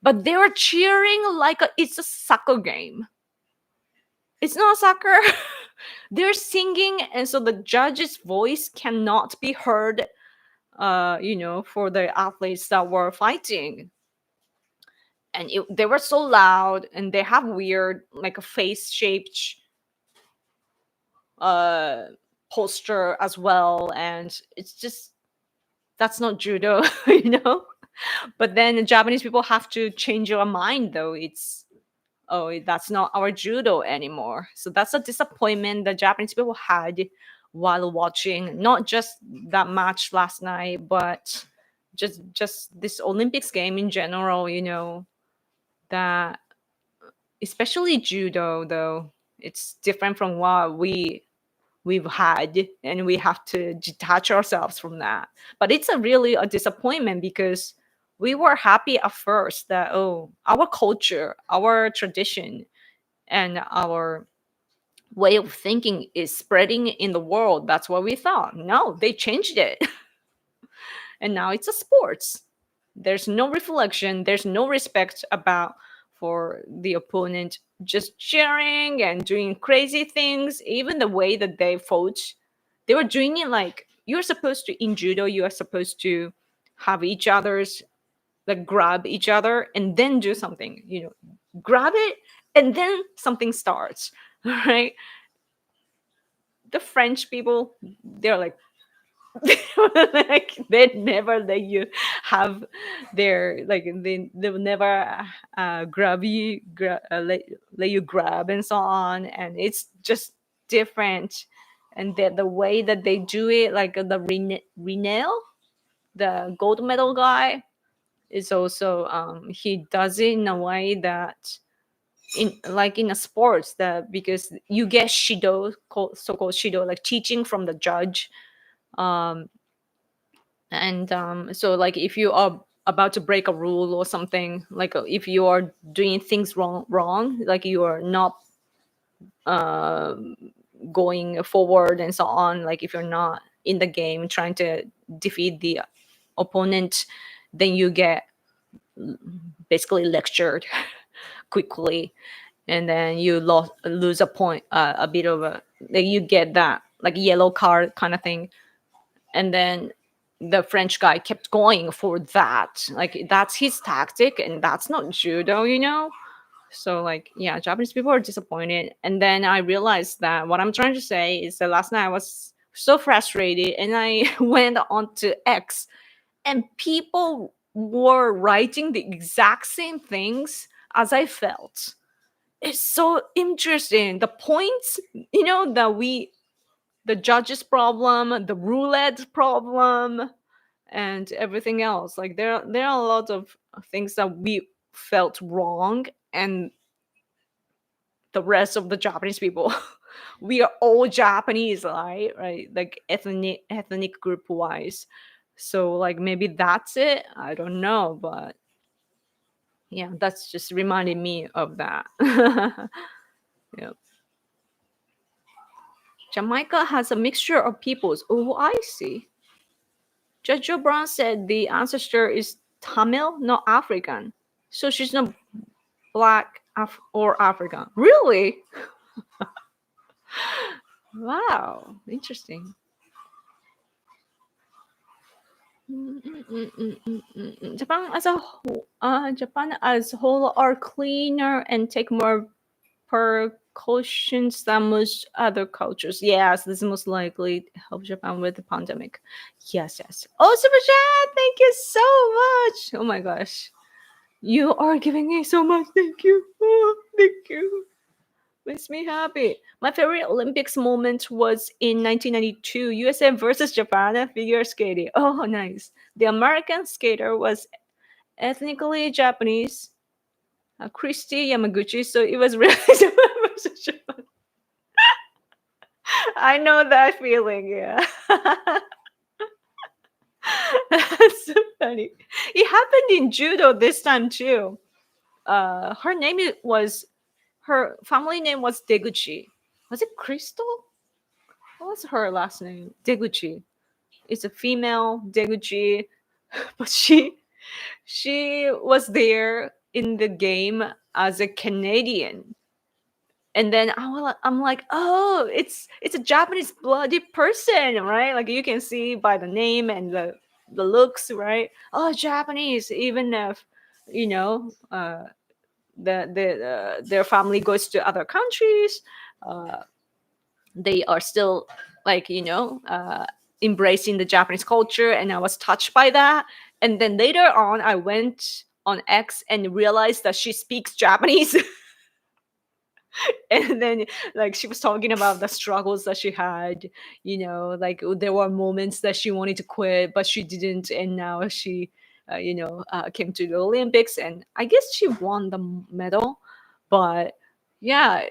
But they were cheering like it's a soccer game. It's not soccer. They're singing, and so the judge's voice cannot be heard. For the athletes that were fighting. And they were so loud, and they have weird, like a face-shaped posture as well, and it's just, that's not judo. But then the Japanese people have to change your mind, though. It's, oh, that's not our judo anymore. So that's a disappointment that Japanese people had while watching not just that match last night, but just this Olympics game in general. That especially judo, though, it's different from what we've had, and we have to detach ourselves from that. But it's really a disappointment, because we were happy at first that, oh, our culture, our tradition, and our way of thinking is spreading in the world. That's what we thought. No, they changed it. And now it's a sports. There's no reflection, there's no respect about for the opponent, just cheering and doing crazy things. Even the way that they fought, they were doing it like you're supposed to in judo. You are supposed to have each other's like grab each other and then do something. Grab it and then something starts. Right? The French people, they're like like they never let you have their like they'll never let you grab and so on, and it's just different. And the way that they do it, like the Renel, the gold medal guy, is also he does it in a way that in a sports, that because you get shido, so-called shido, like teaching from the judge. And so like if you are about to break a rule or something, like if you are doing things wrong, like you are not going forward and so on, like if you're not in the game trying to defeat the opponent, then you get basically lectured quickly, and then you lose a point, a bit of a, like you get that like yellow card kind of thing. And then the French guy kept going for that, like that's his tactic, and that's not judo. So like, yeah, Japanese people are disappointed. And then I realized that what I'm trying to say is that last night I was so frustrated, and I went on to X, and people were writing the exact same things as I felt. It's so interesting. The points, that the judge's problem, the roulette problem, and everything else. Like there are a lot of things that we felt wrong, and the rest of the Japanese people, we are all Japanese, right? Like ethnic group wise. So like maybe that's it. I don't know, but yeah, that's just reminded me of that. Yeah. Jamaica has a mixture of peoples. Oh, I see. Judge Joe Brown said the ancestor is Tamil, not African. So she's not black or African. Really? Wow, interesting. Japan as a whole are cleaner and take more precautions than most other cultures. Yes, this most likely help Japan with the pandemic. Yes. Oh, Super Chat, thank you so much. Oh my gosh. You are giving me so much. Thank you. Oh, thank you. Makes me happy. My favorite Olympics moment was in 1992, USA versus Japan at figure skating. Oh, nice. The American skater was ethnically Japanese, Christy Yamaguchi, so it was really Japan versus Japan. I know that feeling, yeah. That's so funny. It happened in judo this time too. Her family name was Deguchi. Was it Crystal? What was her last name? Deguchi. It's a female Deguchi, but she was there in the game as a Canadian. And then I'm like, oh, it's a Japanese bloody person, right? Like you can see by the name and the looks, right? Oh, Japanese, even if their family goes to other countries, they are still like embracing the Japanese culture, and I was touched by that. And then later on, I went on X and realized that she speaks Japanese. And then like she was talking about the struggles that she had, like there were moments that she wanted to quit but she didn't, and now she came to the Olympics, and I guess she won the medal. But yeah,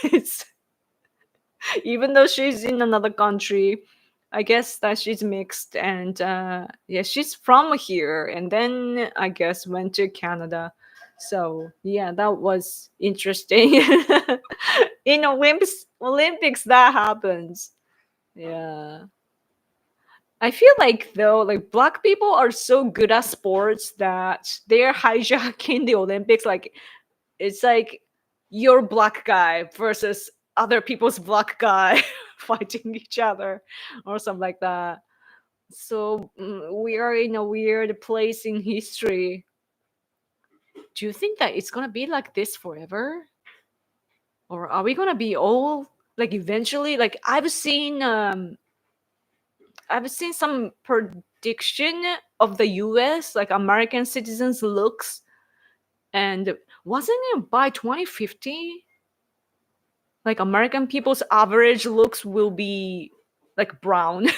it's even though she's in another country, I guess that she's mixed, and yeah, she's from here and then I guess went to Canada. So yeah, that was interesting. In Olympics that happens. Yeah. I feel like though, like black people are so good at sports that they're hijacking the Olympics. Like it's like your black guy versus other people's black guy fighting each other or something like that. So we are in a weird place in history. Do you think that it's gonna be like this forever? Or are we gonna be all like eventually? Like I've seen some prediction of the US, like American citizens looks, and wasn't it by 2050? Like American people's average looks will be like brown.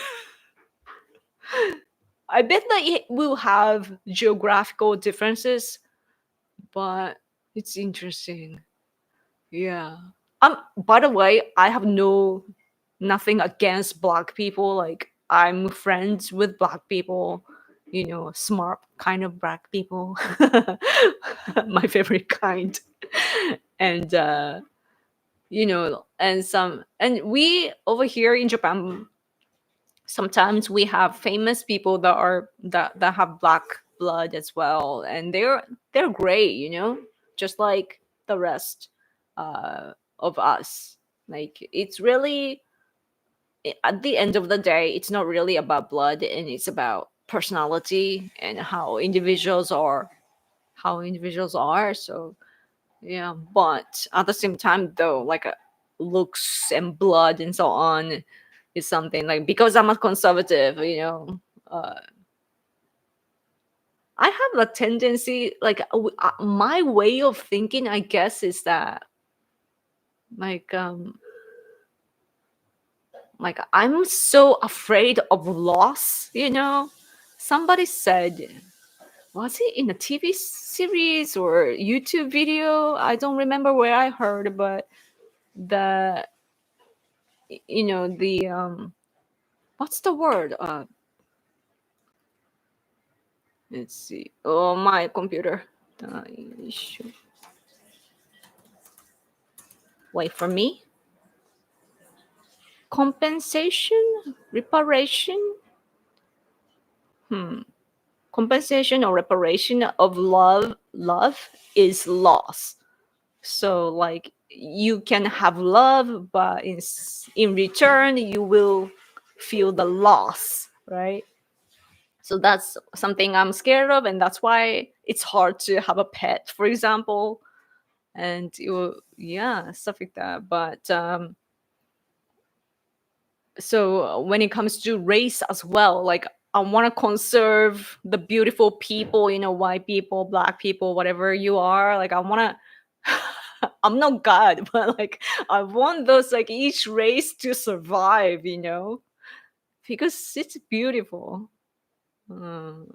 I bet that it will have geographical differences, but it's interesting. Yeah. By the way, I have nothing against black people. Like I'm friends with black people, smart kind of black people. My favorite kind. And and we over here in Japan, sometimes we have famous people that have black blood as well, and they're great, just like the rest of us. Like it's really, at the end of the day, it's not really about blood, and it's about personality and how individuals are. So yeah, but at the same time though, like looks and blood and so on is something, like, because I'm a conservative, I have a tendency, like my way of thinking, I guess, is that like I'm so afraid of loss. Somebody said, was it in a TV series or YouTube video? I don't remember where I heard, but the what's the word? Let's see. Oh, my computer. Wait for me. Compensation? Reparation? Compensation or reparation of love is loss. So like you can have love, but in return you will feel the loss, right? So that's something I'm scared of, and that's why it's hard to have a pet, for example, and stuff like that. But so when it comes to race as well, like I want to conserve the beautiful people, white people, black people, whatever you are. Like I want to, I'm not God, but like I want those, like each race to survive, because it's beautiful. In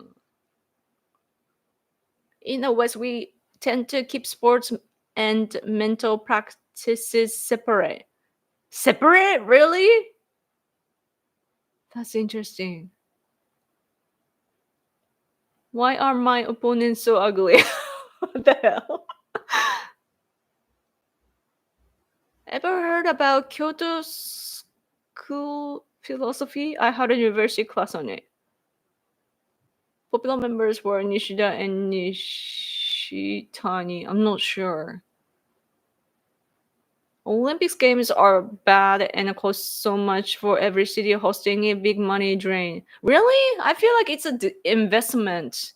the West, we tend to keep sports and mental practices separate. Separate? Really? That's interesting. Why are my opponents so ugly? What the hell? Ever heard about Kyoto School Philosophy? I had a university class on it. Popular members were Nishida and Nishitani. I'm not sure. Olympics games are bad and cost so much for every city hosting a big money drain. Really? I feel like it's an investment.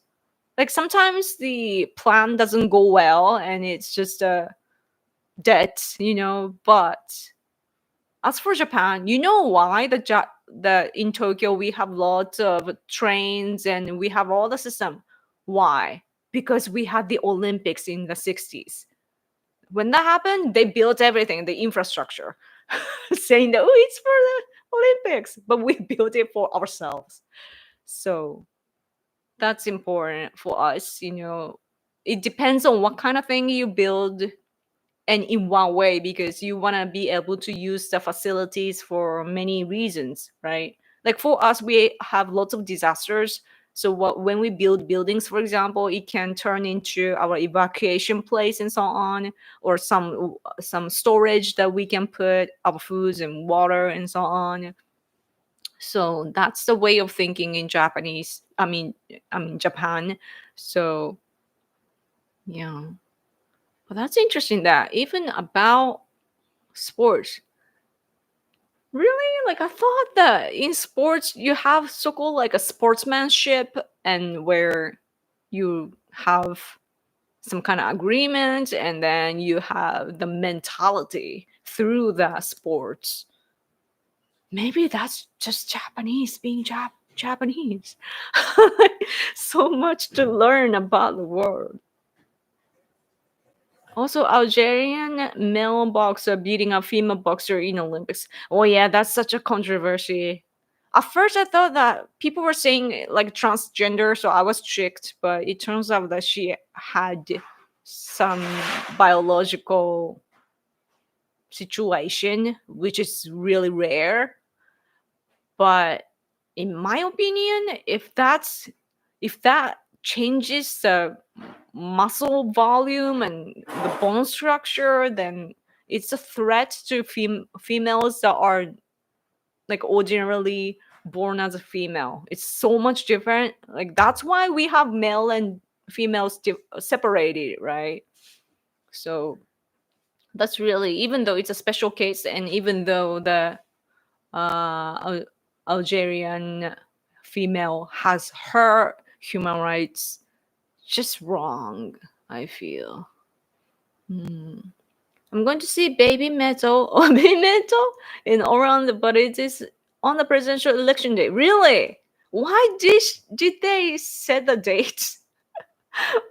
Like sometimes the plan doesn't go well and it's just a debt, But as for Japan, you know why the in Tokyo we have lots of trains and we have all the system. Why? Because we had the Olympics in the 60s. When that happened, they built everything, the infrastructure, saying that, oh, it's for the Olympics, but we built it for ourselves. So that's important for us, It depends on what kind of thing you build and in what way, because you want to be able to use the facilities for many reasons, right? Like for us, we have lots of disasters. So when we build buildings, for example, it can turn into our evacuation place and so on, or some storage that we can put our foods and water and so on. So that's the way of thinking in Japan. So yeah. Well, that's interesting that even about sports, really? Like I thought that in sports you have so-called like a sportsmanship and where you have some kind of agreement and then you have the mentality through the sports. Maybe that's just Japanese being Japanese. So much to learn about the world. Also, Algerian male boxer beating a female boxer in Olympics. Oh yeah, that's such a controversy. At first, I thought that people were saying like transgender, so I was tricked. But it turns out that she had some biological situation, which is really rare. But in my opinion, if that changes the muscle volume and the bone structure, then it's a threat to females that are like ordinarily born as a female. It's so much different. Like that's why we have male and females separated, right? So that's really, even though it's a special case and even though the Algerian female has her human rights just wrong, I feel. I'm going to see Baby Metal or Baby Metal in Orlando, but it is on the presidential election day. Really? Why did they set the date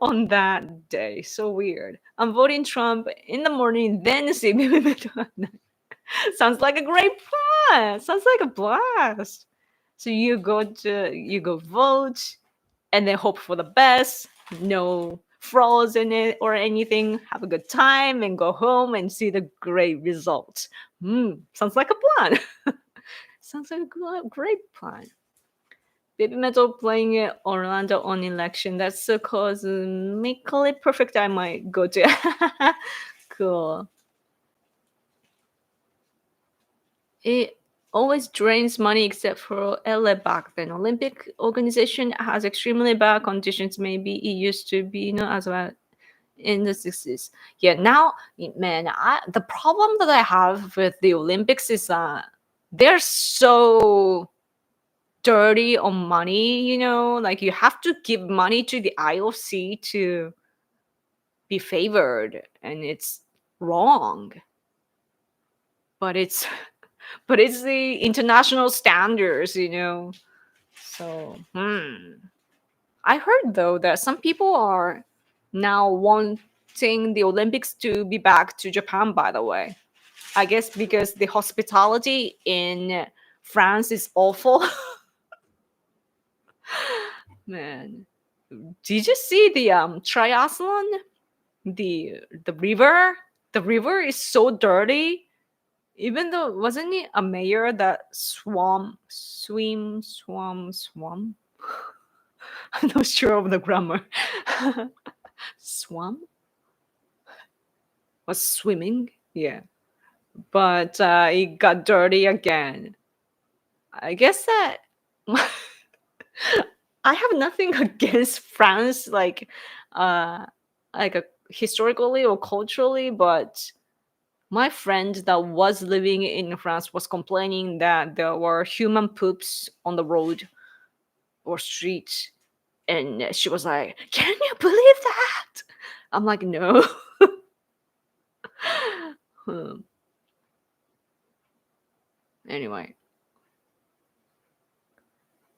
on that day? So weird. I'm voting Trump in the morning, then see Baby Metal at night. Sounds like a great plan. Sounds like a blast. So you go vote and then hope for the best. No flaws in it or anything. Have a good time and go home and see the great results. Sounds like a plan. Sounds like a great plan. Baby Metal playing it Orlando on election. That's so cosmically perfect. I might go to. Cool. It always drains money except for LA back then. Olympic organization has extremely bad conditions. Maybe it used to be, as well in the 60s. Yeah, now, man, the problem that I have with the Olympics is they're so dirty on money, like you have to give money to the IOC to be favored, and it's wrong. But it's the international standards, So, I heard though that some people are now wanting the Olympics to be back to Japan, by the way. I guess because the hospitality in France is awful. Man, did you see the triathlon? The river? The river is so dirty. Even though, wasn't it a mayor that swam? I'm not sure of the grammar. Swam? Was swimming? Yeah. But it got dirty again. I guess that I have nothing against France, like historically or culturally, but my friend that was living in France was complaining that there were human poops on the road or street. And she was like, "Can you believe that?" I'm like, "No." Anyway.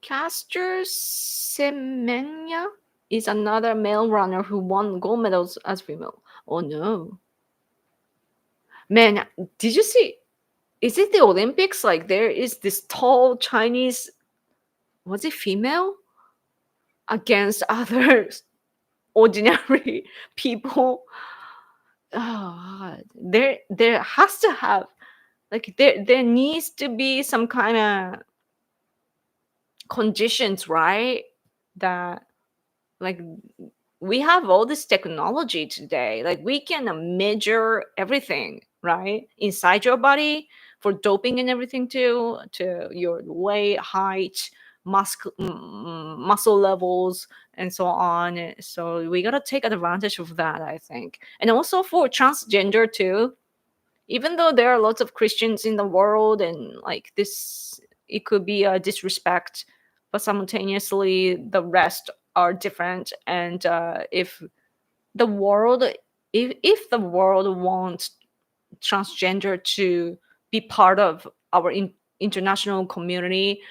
Caster Semenya is another male runner who won gold medals as female. Oh no. Man, did you see? Is it the Olympics? Like there is this tall Chinese, was it female? Against other ordinary people. Oh God. There has to have, like there needs to be some kind of conditions, right? That like we have all this technology today. Like we can measure everything, right? Inside your body for doping and everything too, to your weight, height, muscle levels and so on. So we gotta take advantage of that, I think. And also for transgender too, even though there are lots of Christians in the world and like this, it could be a disrespect, but simultaneously the rest are different. And if the world if the world wants transgender to be part of our international community,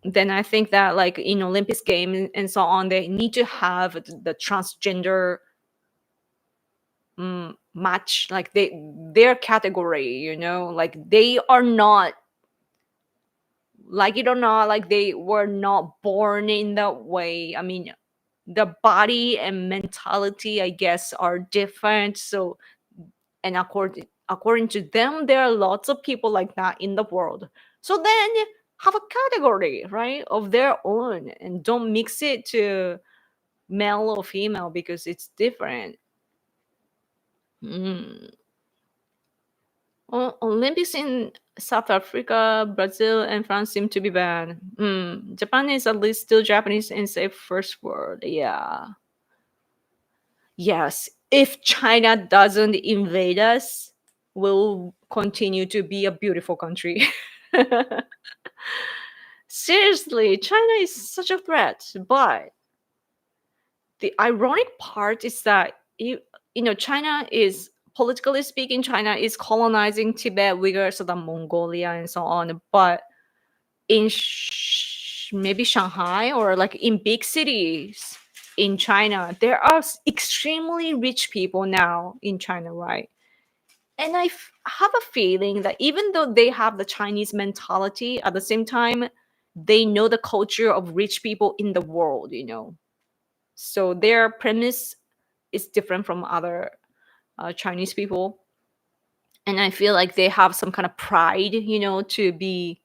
then I think that like in Olympics games and so on, they need to have the transgender match, like their category, you know, like they are not, like it or not, like they were not born in that way. I mean, the body and mentality, I guess, are different. So, and according to them, there are lots of people like that in the world. So then have a category, right, of their own, and don't mix it to male or female because it's different. Olympics in South Africa, Brazil, and France seem to be banned. Japan is at least still Japanese and safe first world. Yeah. Yes. If China doesn't invade us, we'll continue to be a beautiful country. Seriously, China is such a threat. But the ironic part is that China is, politically speaking, China is colonizing Tibet, Uyghurs, Southern Mongolia, and so on. But in maybe Shanghai or like in big cities in China, there are extremely rich people now in China, right? And I have a feeling that even though they have the Chinese mentality, at the same time, they know the culture of rich people in the world, So their premise is different from other Chinese people. And I feel like they have some kind of pride, to be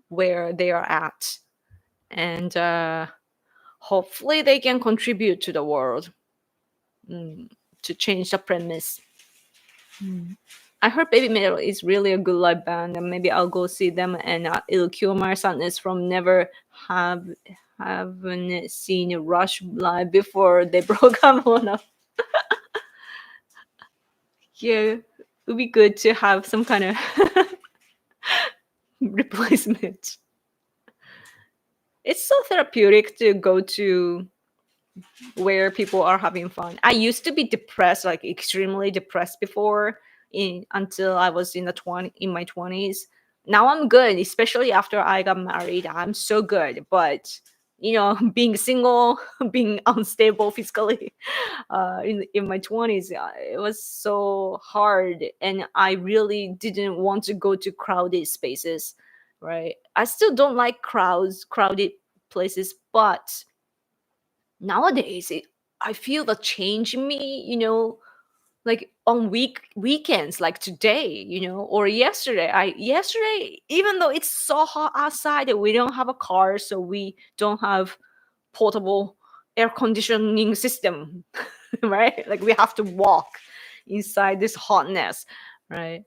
where they are at. And hopefully they can contribute to the world to change the premise. I heard Baby Metal is really a good live band, and maybe I'll go see them, and it'll cure my sadness from never haven't seen Rush live before they broke up on up. Yeah, it would be good to have some kind of replacement. It's so therapeutic to go to where people are having fun. I used to be depressed, like extremely depressed before, until I was in my 20s. Now I'm good, especially after I got married. I'm so good, but being single, being unstable physically, in my 20s, it was so hard, and I really didn't want to go to crowded spaces, right? I still don't like crowded places, but nowadays I feel the change in me, like on weekends, like today, or yesterday, even though it's so hot outside and we don't have a car, so we don't have portable air conditioning system, right? Like we have to walk inside this hotness, right?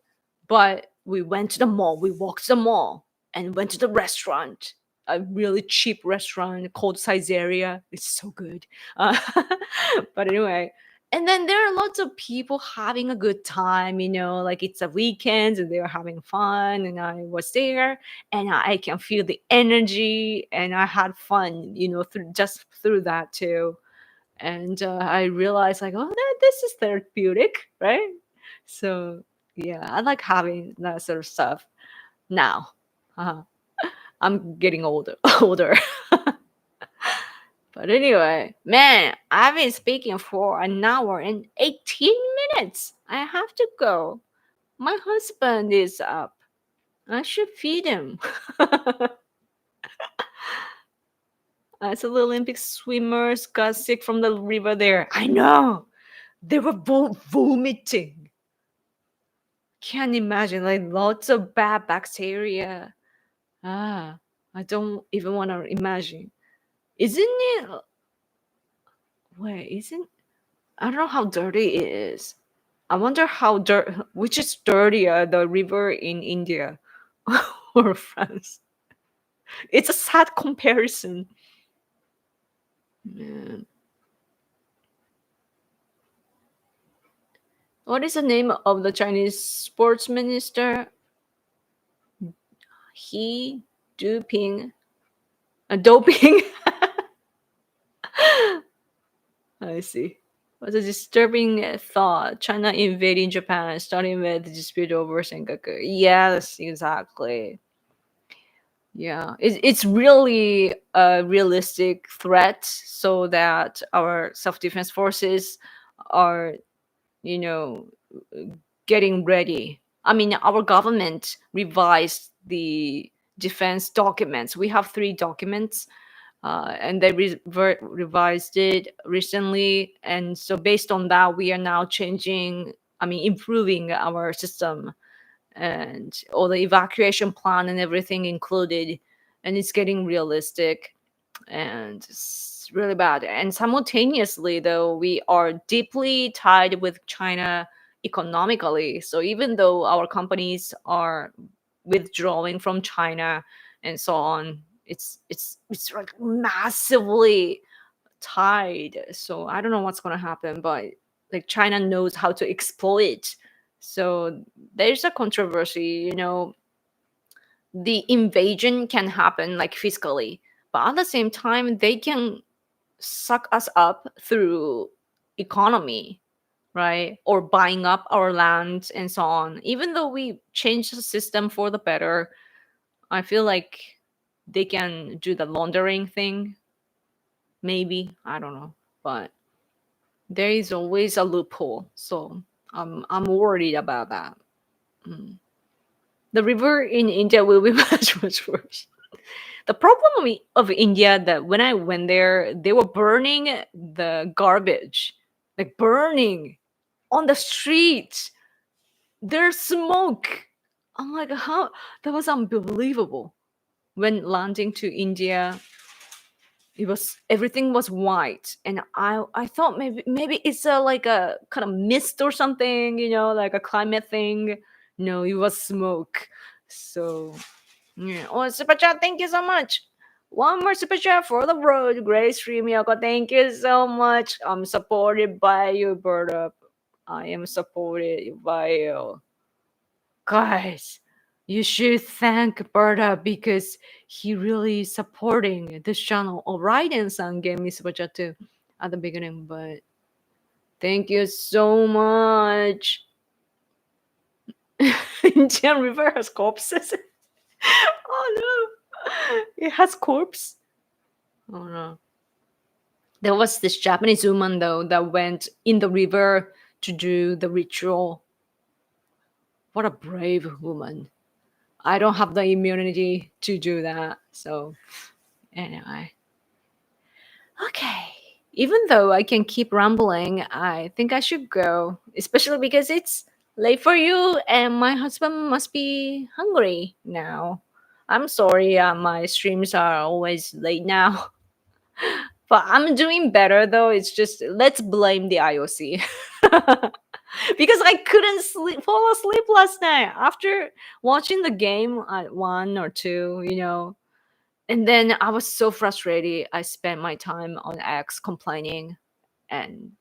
But we went to the mall, we walked to the mall and went to the restaurant, a really cheap restaurant called Caesarea. It's so good. But anyway, and then there are lots of people having a good time, like it's a weekend and they're having fun. And I was there and I can feel the energy and I had fun, just through that too. And I realized like, oh, this is therapeutic, right? So yeah, I like having that sort of stuff now. I'm getting older. But anyway, man, I've been speaking for an hour and 18 minutes. I have to go. My husband is up. I should feed him. So the Olympic swimmers got sick from the river there. I know. They were both vomiting. Can't imagine, like lots of bad bacteria. I don't even want to imagine. Isn't it? Wait, isn't? I don't know how dirty it is. I wonder which is dirtier, the river in India or France. It's a sad comparison. Yeah. What is the name of the Chinese sports minister? He doping. Doping. I see. What a disturbing thought. China invading Japan, starting with the dispute over Senkaku. Yes, exactly. Yeah, it's really a realistic threat, so that our self-defense forces are, you know, getting ready. I mean, our government revised the defense documents. We have 3 documents, and they revised it recently. And so, based on that, we are now improving our system and all the evacuation plan and everything included. And it's getting realistic, and it's really bad. And simultaneously, though, we are deeply tied with China economically. So even though our companies are withdrawing from China and so on, it's like massively tied. So I don't know what's gonna happen, but like China knows how to exploit. So there's a controversy, the invasion can happen like physically, but at the same time they can suck us up through economy, right? Or buying up our land and so on. Even though we change the system for the better, I feel like they can do the laundering thing. Maybe, I don't know, but there is always a loophole. So I'm worried about that. Mm. The river in India will be much worse. The problem of India, that when I went there, they were burning the garbage, like burning on the streets. There's smoke. I'm like, how? That was unbelievable. When landing to India, everything was white, and I thought maybe it's like a kind of mist or something, like a climate thing. No, it was smoke. So yeah. Oh, super chat! Thank you so much. One more super chat for the road, Grace Miyoko. Thank you so much. I'm supported by you, Berta. I am supported by you, guys. You should thank Berta because he really is supporting this channel. Oh, Raiden-san gave me super chat too at the beginning, but thank you so much. Indian River has corpses. Oh no, it has corpse. Oh no. There was this Japanese woman though that went in the river to do the ritual. What a brave woman. I don't have the immunity to do that. So anyway. Okay. Even though I can keep rambling, I think I should go, especially because it's late for you and my husband must be hungry now. I'm sorry, my streams are always late now. But I'm doing better though. It's just let's blame the IOC. Because I couldn't fall asleep last night after watching the game at 1 or 2, and then I was so frustrated. I spent my time on X complaining and,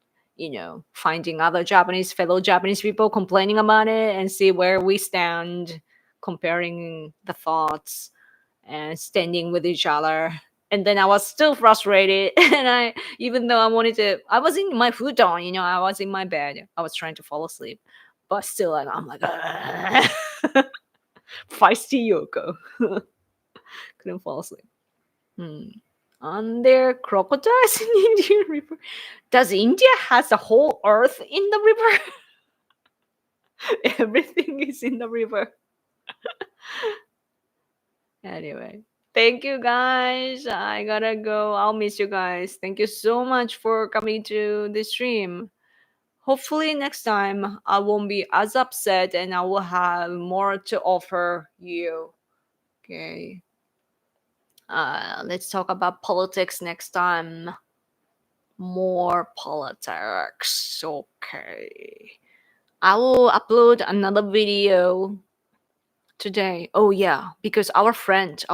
finding other fellow Japanese people complaining about it and see where we stand, comparing the thoughts and standing with each other. And then I was still frustrated. And even though I was in my futon, I was in my bed. I was trying to fall asleep. But still, I'm like, feisty Yoko. Couldn't fall asleep. Are there crocodiles in Indian River? Does India has the whole earth in the river? Everything is in the river. Anyway, thank you guys. I gotta go. I'll miss you guys. Thank you so much for coming to the stream. Hopefully next time I won't be as upset and I will have more to offer you. Okay. Let's talk about politics next time. More politics. Okay. I will upload another video today. Oh yeah, because our friend,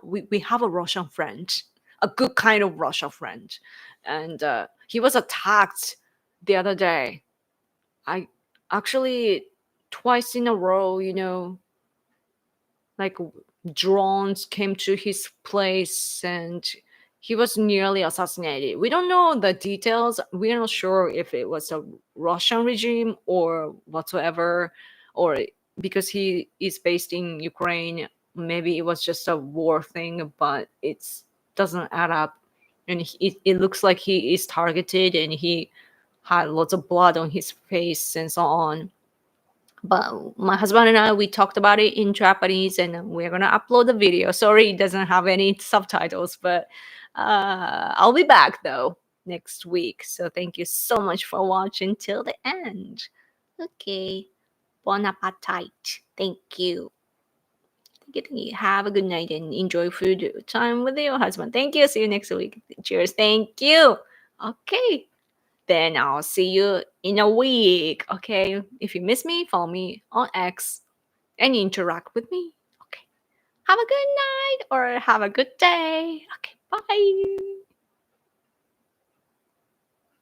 we have a Russian friend, a good kind of Russian friend, and he was attacked the other day. I actually twice in a row, like drones came to his place and he was nearly assassinated. We don't know the details. We're not sure if it was a Russian regime or whatsoever, or because he is based in Ukraine, maybe it was just a war thing, but it doesn't add up. And it looks like he is targeted and he had lots of blood on his face and so on. But my husband and I, we talked about it in Japanese and we're going to upload the video. Sorry, it doesn't have any subtitles, but I'll be back though next week. So thank you so much for watching till the end. Okay. Bon appetit. Thank you. Thank you. Have a good night and enjoy food time with your husband. Thank you. See you next week. Cheers. Thank you. Okay. Then I'll see you in a week. Okay. If you miss me, follow me on X and interact with me. Okay. Have a good night or have a good day. Okay. Bye.